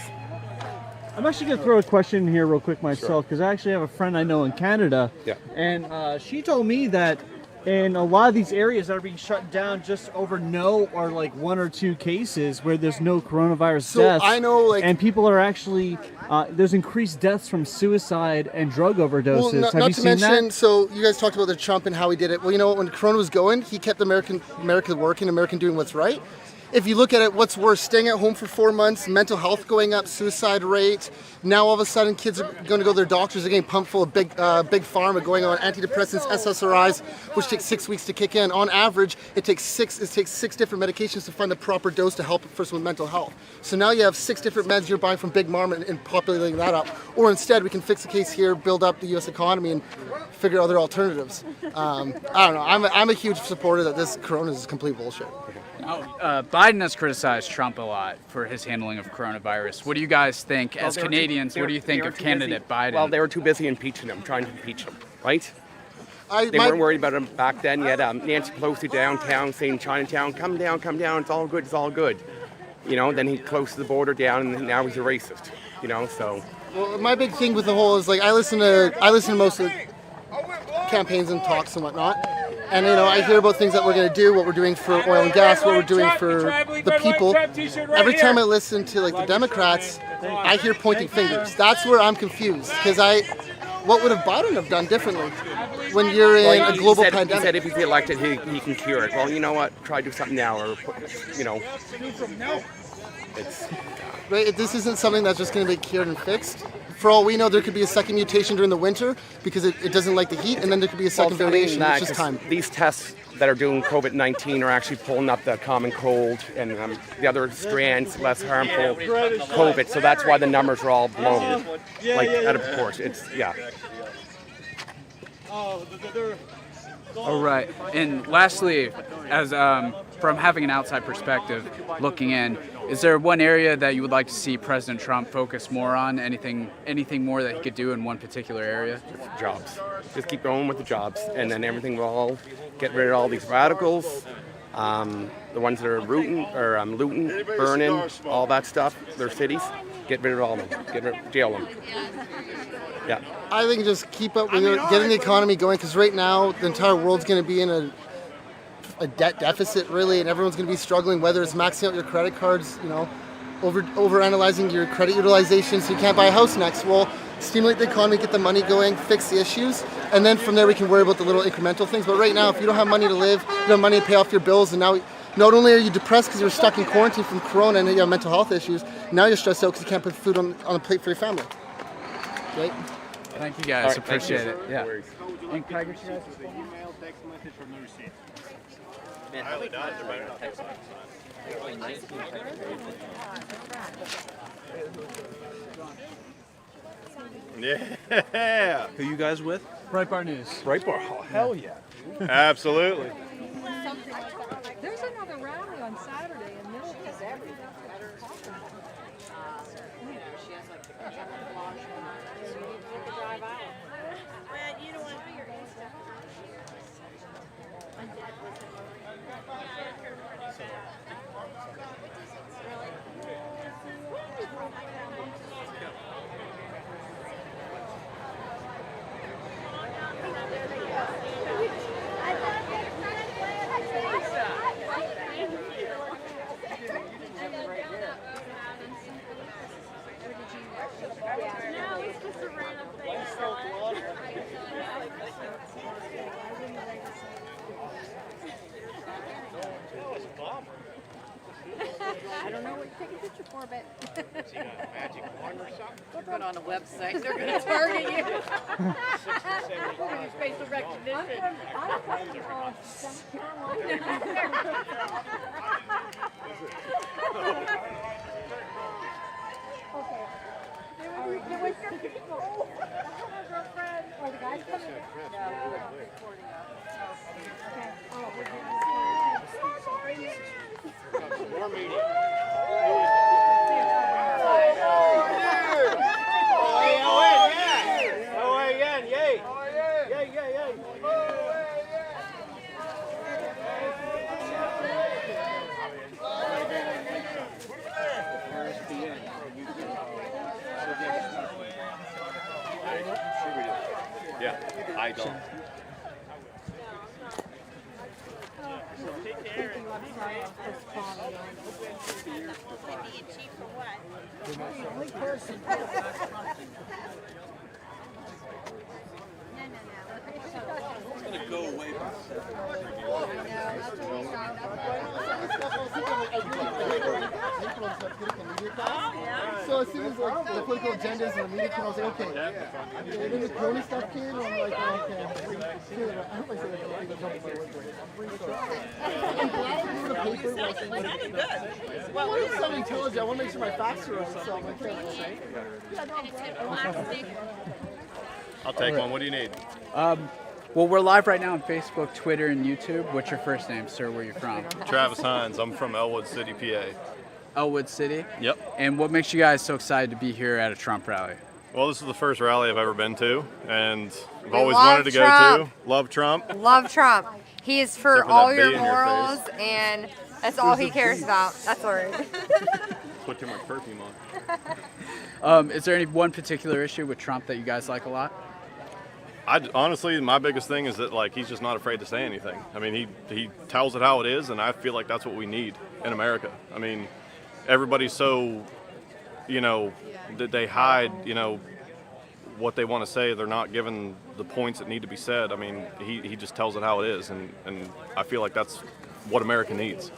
I'm actually going to throw a question in here real quick myself because I actually have a friend I know in Canada. Yeah. And she told me that in a lot of these areas that are being shut down just over no or like 1 or 2 cases where there's no coronavirus deaths. I know, and people are actually, there's increased deaths from suicide and drug overdoses. Well, have you seen that? So you guys talked about the Trump and how he did it. Well, when Corona was going, he kept America working, American doing what's right. If you look at it, what's worse, staying at home for 4 months, mental health going up, suicide rate. Now all of a sudden kids are going to go to their doctors, they're getting pumped full of big pharma, going on antidepressants, SSRIs, which takes 6 weeks to kick in. On average, it takes six different medications to find the proper dose to help a person with mental health. So now you have 6 different meds you're buying from Big Pharma and populating that up. Or instead, we can fix the case here, build up the U.S. economy, and figure other alternatives. I don't know. I'm a huge supporter that this corona is complete bullshit. Biden has criticized Trump a lot for his handling of coronavirus. What do you guys think, as Canadians, what do you think of candidate Biden? Well, they were too busy impeaching him, trying to impeach him, right? They weren't worried about him back then. You had Nancy Pelosi downtown saying, Chinatown, come down, it's all good, it's all good. Then he closed the border down, and now he's a racist, so. Well, my big thing with the whole is, I listen to most of the campaigns and talks and whatnot. And I hear about things that we're going to do, what we're doing for oil and gas, what we're doing for the people. Every time I listen to the Democrats, I hear pointing fingers. That's where I'm confused because what would have Biden have done differently when you're in a global pandemic? He said if he's elected, he can cure it. Well, you know what? Try to do something now, or it's. Right, this isn't something that's just going to be cured and fixed. For all we know, there could be a second mutation during the winter because it doesn't like the heat, and then there could be a second variation. It's just time. These tests that are doing COVID-19 are actually pulling up the common cold and the other strands, less harmful COVID. So that's why the numbers are all blown, out of proportion. All right. And lastly, as from having an outside perspective, looking in, is there one area that you would like to see President Trump focus more on? Anything more that he could do in one particular area? Jobs. Just keep going with the jobs, and then everything will all get rid of all these radicals, the ones that are looting, burning, all that stuff, their cities. Get rid of all of them. Jail them. Yeah. I think just keep up with getting the economy going, because right now the entire world's going to be in a debt deficit, really, and everyone's going to be struggling, whether it's maxing out your credit cards, over analyzing your credit utilization so you can't buy a house next. Well, stimulate the economy, get the money going, fix the issues, and then from there we can worry about the little incremental things. But right now, if you don't have money to live, you don't have money to pay off your bills, and now not only are you depressed because you're stuck in quarantine from Corona and you have mental health issues, now you're stressed out because you can't put food on a plate for your family. Right? Thank you guys. Right, appreciate it. Yeah. And can I get you guys? Email, text message from the receipt. Yeah. Who you guys with? Breitbart News. Breitbart. Oh, hell yeah. Absolutely. There's another rally on Saturday in Milton. I don't know what you're taking a picture for, but Has he got a magic wand or something? put it on a website. They're going to target you. We're going to use facial recognition. I'm from South Carolina. Okay. There was some people. My girlfriend. Or the guys coming in? No, we're recording us. Okay. Oh, we're doing More meeting. Yeah, I don't. It's going to go away. So as soon as the political agendas and the media came, I was like, okay. And then the Corona stuff came, and I'm like, okay. I hope I said that. I'm glad I'm the paper. Well, I'm so intelligent. I want to make sure my facts are right, so I'm like, I'll take one. What do you need? Well, we're live right now on Facebook, Twitter, and YouTube. What's your first name, sir? Where are you from? Travis Hines. I'm from Elwood City, PA. Elwood City? Yep. And what makes you guys so excited to be here at a Trump rally? Well, this is the first rally I've ever been to, and I've always wanted to go to. Love Trump. Love Trump. He is for Except for all that your bee in your morals, face. and that's all he cares about. That's all right. Put too much perfume on. Is there any one particular issue with Trump that you guys like a lot? Honestly, my biggest thing is that he's just not afraid to say anything. I mean, he tells it how it is, and I feel like that's what we need in America. I mean, everybody's so, that they hide, what they want to say, they're not given the points that need to be said. I mean, he just tells it how it is, and I feel like that's what America needs.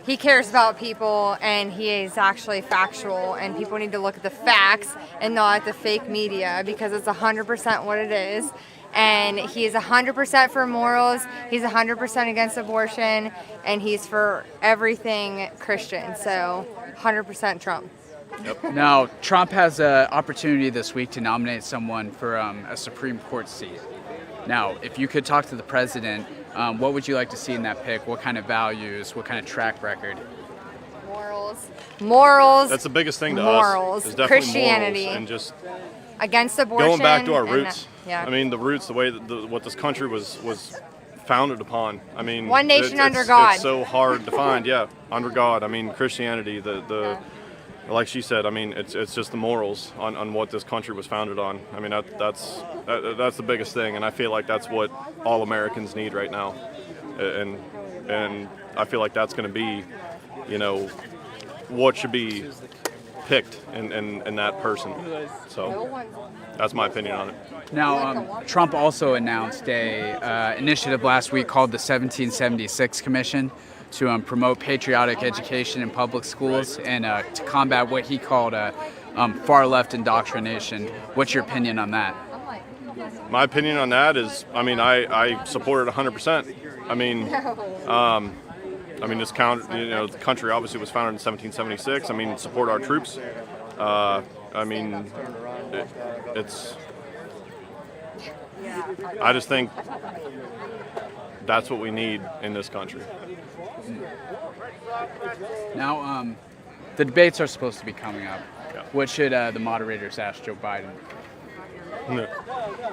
He cares about people, and he is actually factual, and people need to look at the facts and not at the fake media, because it's 100% what it is. And he is 100% for morals, he's 100% against abortion, and he's for everything Christian, so 100% Trump. Yep. Now, Trump has an opportunity this week to nominate someone for a Supreme Court seat. Now, if you could talk to the president, what would you like to see in that pick? What kind of values? What kind of track record? Morals. That's the biggest thing to morals, us. Is definitely Christianity. Morals and just against abortion. Going back to our roots. Yeah. I mean, the roots, the way that what this country was founded upon. I mean, one nation under God. It's so hard to find. Yeah, under God. I mean, Christianity. Like she said, I mean, it's just the morals on what this country was founded on. I mean, that's the biggest thing, and I feel like that's what all Americans need right now, and I feel like that's going to be, what should be picked in that person. So that's my opinion on it. Now, Trump also announced a initiative last week called the 1776 Commission to promote patriotic education in public schools and to combat what he called far left indoctrination. What's your opinion on that? My opinion on that is, I support it 100%. This the country obviously was founded in 1776. Support our troops. I just think that's what we need in this country. Now, the debates are supposed to be coming up. Yeah. What should the moderators ask Joe Biden?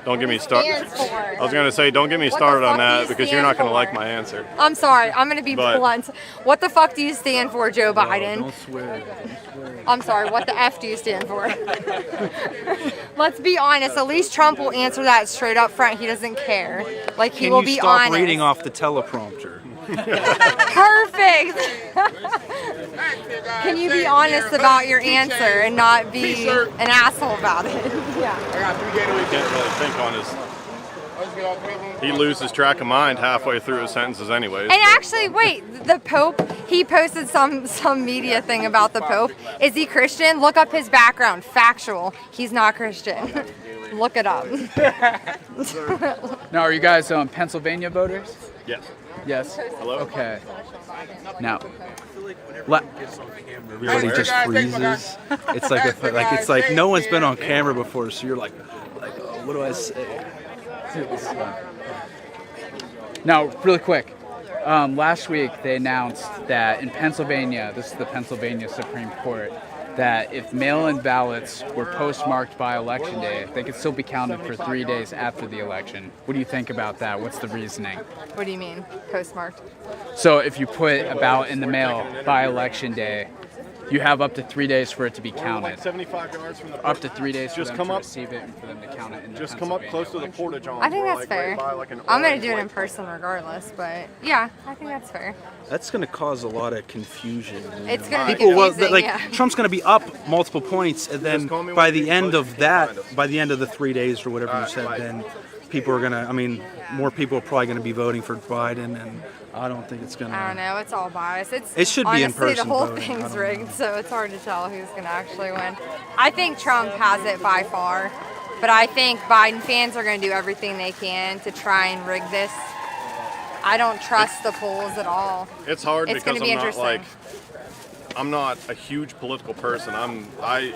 Don't get me started. I was going to say, don't get me started on that because you're not going to like my answer. I'm sorry, I'm going to be blunt. What the fuck do you stand for, Joe Biden? Don't swear. I'm sorry, what the F do you stand for? Let's be honest, at least Trump will answer that straight up front. He doesn't care. Like, he will be honest. Can you stop reading off the teleprompter? Perfect! Can you be honest about your answer and not be an asshole about it? Yeah. He can't really think on his... He loses track of mind halfway through his sentences anyways. And actually, wait, the Pope, he posted some media thing about the Pope. Is he Christian? Look up his background. Factual. He's not Christian. Look it up. Now, are you guys Pennsylvania voters? Yes. Yes? Hello? Okay. Now, everybody just freezes. It's like no one's been on camera before, so you're like, oh, what do I say? Now, really quick. Last week they announced that in Pennsylvania, this is the Pennsylvania Supreme Court, that if mail-in ballots were postmarked by Election Day, they could still be counted for 3 days after the election. What do you think about that? What's the reasoning? What do you mean, postmarked? So if you put a ballot in the mail by Election Day, you have up to 3 days for it to be counted. 75 yards from the up to 3 days for just them come to up, receive it and for them to count it in the Just come up close to the porta john. I think that's fair. I'm going to do it in person regardless, but yeah, I think that's fair. That's going to cause a lot of confusion. It's going to be people confusing, yeah. Trump's going to be up multiple points, and then by the end of the 3 days or whatever you said, then people are going to, more people are probably going to be voting for Biden, and I don't think it's going to... I don't know, it's all biased. It should be in person honestly, the whole voting. thing's rigged, so it's hard to tell who's going to actually win. I think Trump has it by far, but I think Biden fans are going to do everything they can to try and rig this. I don't trust the polls at all. It's hard it's because be I'm not a huge political person. I'm a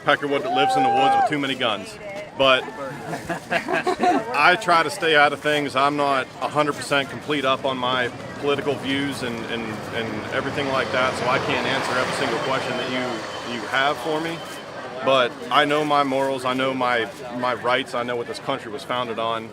peckerwood that lives in the woods with too many guns. But I try to stay out of things. I'm not 100% complete up on my political views and everything like that, so I can't answer every single question that you have for me. But I know my morals, I know my rights, I know what this country was founded on.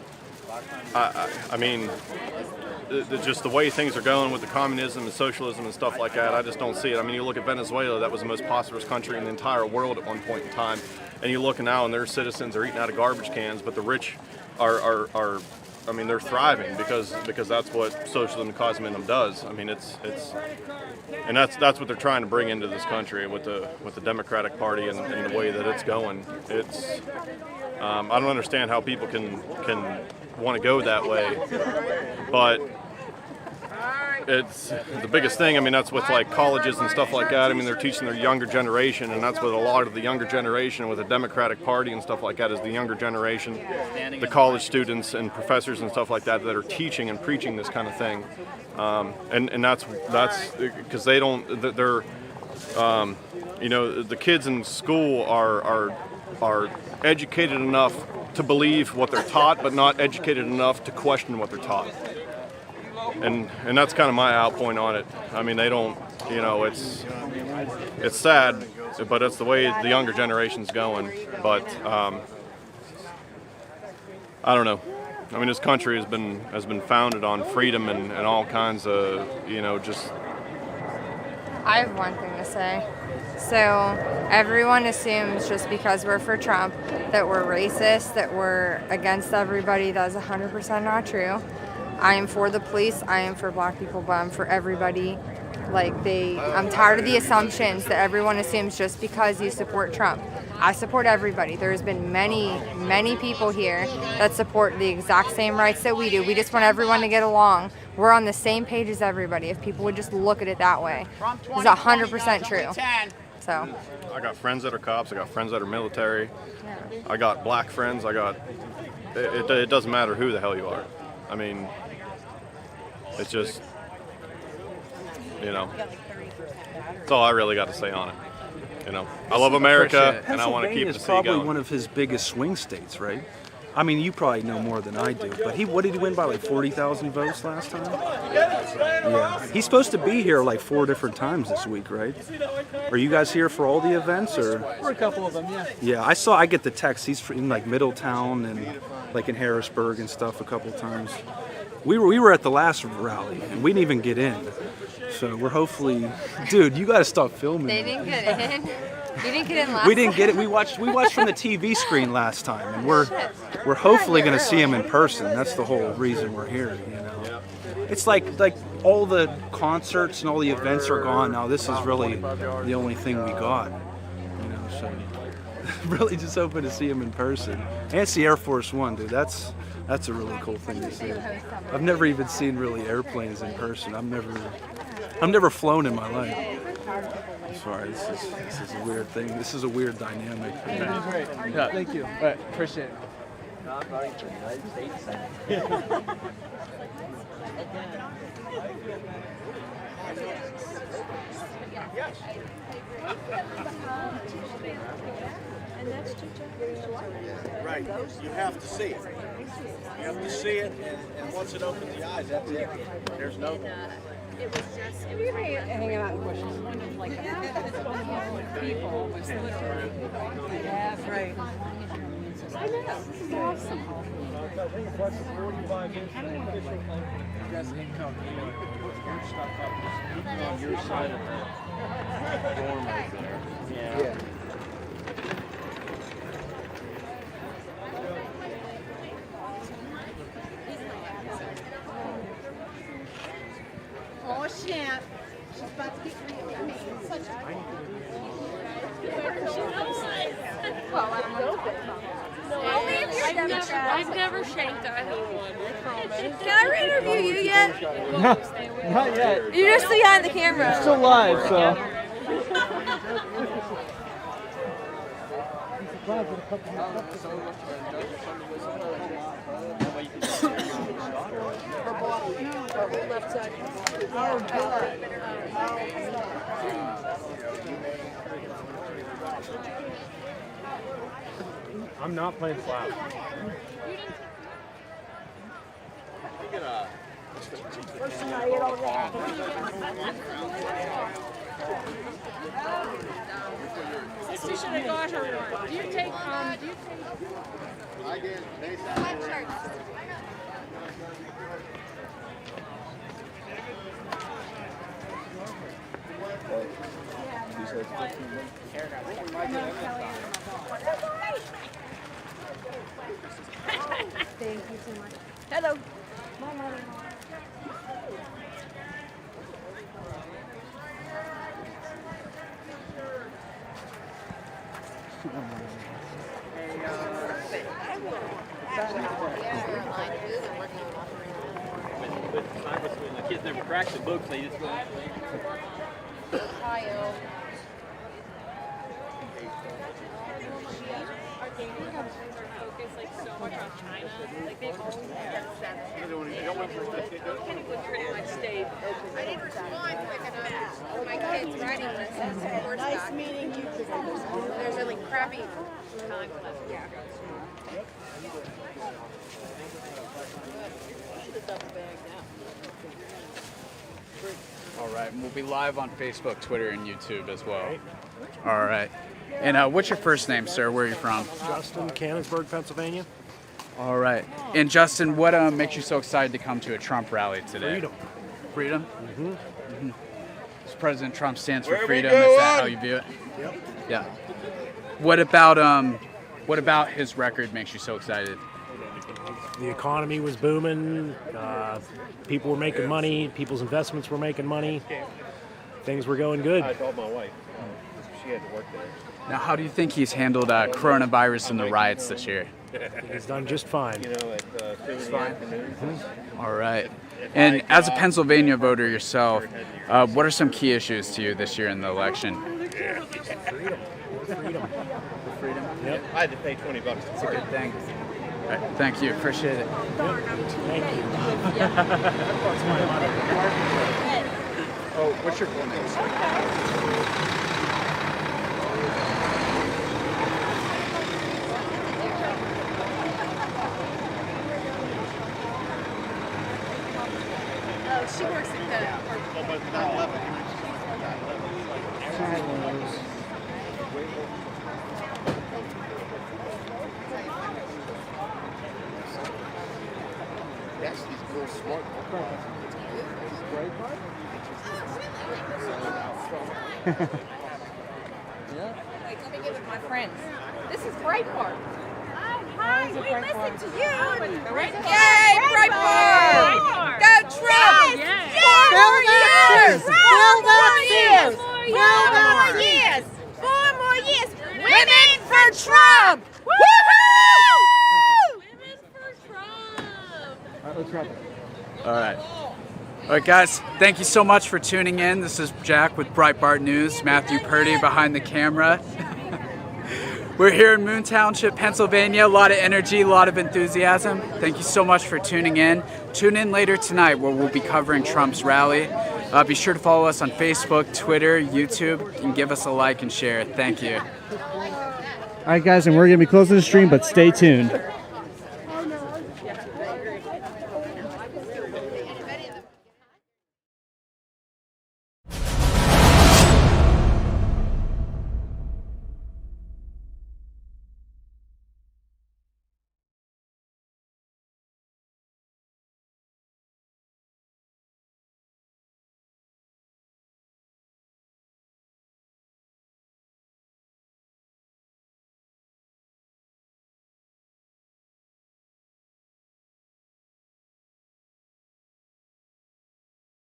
Just the way things are going with the communism and socialism and stuff like that, I just don't see it. You look at Venezuela, that was the most prosperous country in the entire world at one point in time. And you look now and their citizens are eating out of garbage cans, but the rich are I mean, they're thriving because that's what socialism and communism does. I mean, and that's what they're trying to bring into this country with the Democratic Party and the way that it's going. It's I don't understand how people can want to go that way, but it's the biggest thing. I mean, that's with like colleges and stuff like that. I mean, they're teaching their younger generation, and that's what a lot of the younger generation with the Democratic Party and stuff like that is the younger generation, the college students and professors and stuff like that that are teaching and preaching this kind of thing. And that's because they're the kids in school are educated enough to believe what they're taught, but not educated enough to question what they're taught. And that's kind of my outpoint on it. I mean, they don't, it's sad, but it's the way the younger generation's going. But I don't know. I mean, this country has been founded on freedom and all kinds of, just. I have one thing to say. So everyone assumes just because we're for Trump that we're racist, that we're against everybody. That's 100% not true. I am for the police, I am for black people, but I'm for everybody. I'm tired of the assumptions that everyone assumes just because you support Trump. I support everybody. There's been many, many people here that support the exact same rights that we do. We just want everyone to get along. We're on the same page as everybody. If people would just look at it that way. It's 100% true. So. I got friends that are cops, I got friends that are military, I got black friends, it doesn't matter who the hell you are. I mean, it's just, that's all I really got to say on it. I love America, and I want to keep the sea going. Pennsylvania is probably one of his biggest swing states, right? I mean, you probably know more than I do, but what did he win by, like 40,000 votes last time? Yeah. He's supposed to be here like 4 different times this week, right? Are you guys here for all the events, or? For a couple of them, yeah. Yeah, I get the text. He's in like Middletown and like in Harrisburg and stuff a couple times. We were at the last rally, and we didn't even get in. So we're hopefully, dude, you got to stop filming. They didn't get in. You didn't get in last. We didn't get it. We watched from the TV screen last time, and we're hopefully going to see him in person. That's the whole reason we're here. It's like all the concerts and all the events are gone now. This is really the only thing we got. So really just hoping to see him in person. And it's the Air Force One, dude. That's a really cool thing to see. I've never even seen really airplanes in person. I've never flown in my life. Sorry, this is a weird thing. This is a weird dynamic. Great. Yeah, thank you. All right, appreciate it. Right. You have to see it. You have to see it, and once it opens the eyes, that's it. There's no. It was just hanging out in the bushes. People was literally. Yeah, right. I know. This is awesome. On your side of the dorm right there. Yeah. Oh, snap. She's about to get such a well, I don't know. Only if you're Democrat. I've never shanked either one, I promise. Can I re-interview you yet? Not yet. You're just behind the camera. It's still live, so. Left side. I'm not playing flat. First thing I get all that. Station to Gosh, everyone. Do you take I did. Thank you so much. Hello. The kids never crack the books, they just go. Ohio. I didn't respond to my kids' writing lessons. Nice meeting you. There's really crappy time left. Yeah. All right, and we'll be live on Facebook, Twitter, and YouTube as well. All right. And what's your first name, sir? Where are you from? Justin, Canonsburg, Pennsylvania. All right. And Justin, what makes you so excited to come to a Trump rally today? Freedom. Freedom? Mm-hmm. Mm-hmm. So President Trump stands for Where we freedom. Is that going? how you view it? Yep. Yeah. What about his record makes you so excited? The economy was booming. People were making money. People's investments were making money. Things were going good. I told my wife. She had to work there. Now, how do you think he's handled coronavirus and the riots this year? He's done just fine. You know, at 2 in the afternoon. All right. And as a Pennsylvania voter yourself, what are some key issues to you this year in the election? Freedom. Freedom. Freedom. Yep. I had to pay $20. It's a good thing. All right, thank you. Appreciate it. Oh, what's your full name, sir? Oh, she works at Yes, these little smart. Wait, let me get with my friends. This is Breitbart. Hi, we listen to you. Yay, Breitbart! Go Trump! Yes! Yes! 4 more years! Women for Trump! All right. All right, guys, thank you so much for tuning in. This is Jack with Breitbart News, Matthew Purdy behind the camera. We're here in Moon Township, Pennsylvania. A lot of energy, a lot of enthusiasm. Thank you so much for tuning in. Tune in later tonight where we'll be covering Trump's rally. Be sure to follow us on Facebook, Twitter, YouTube, and give us a like and share. Thank you. All right, guys, and we're going to be closing the stream, but stay tuned.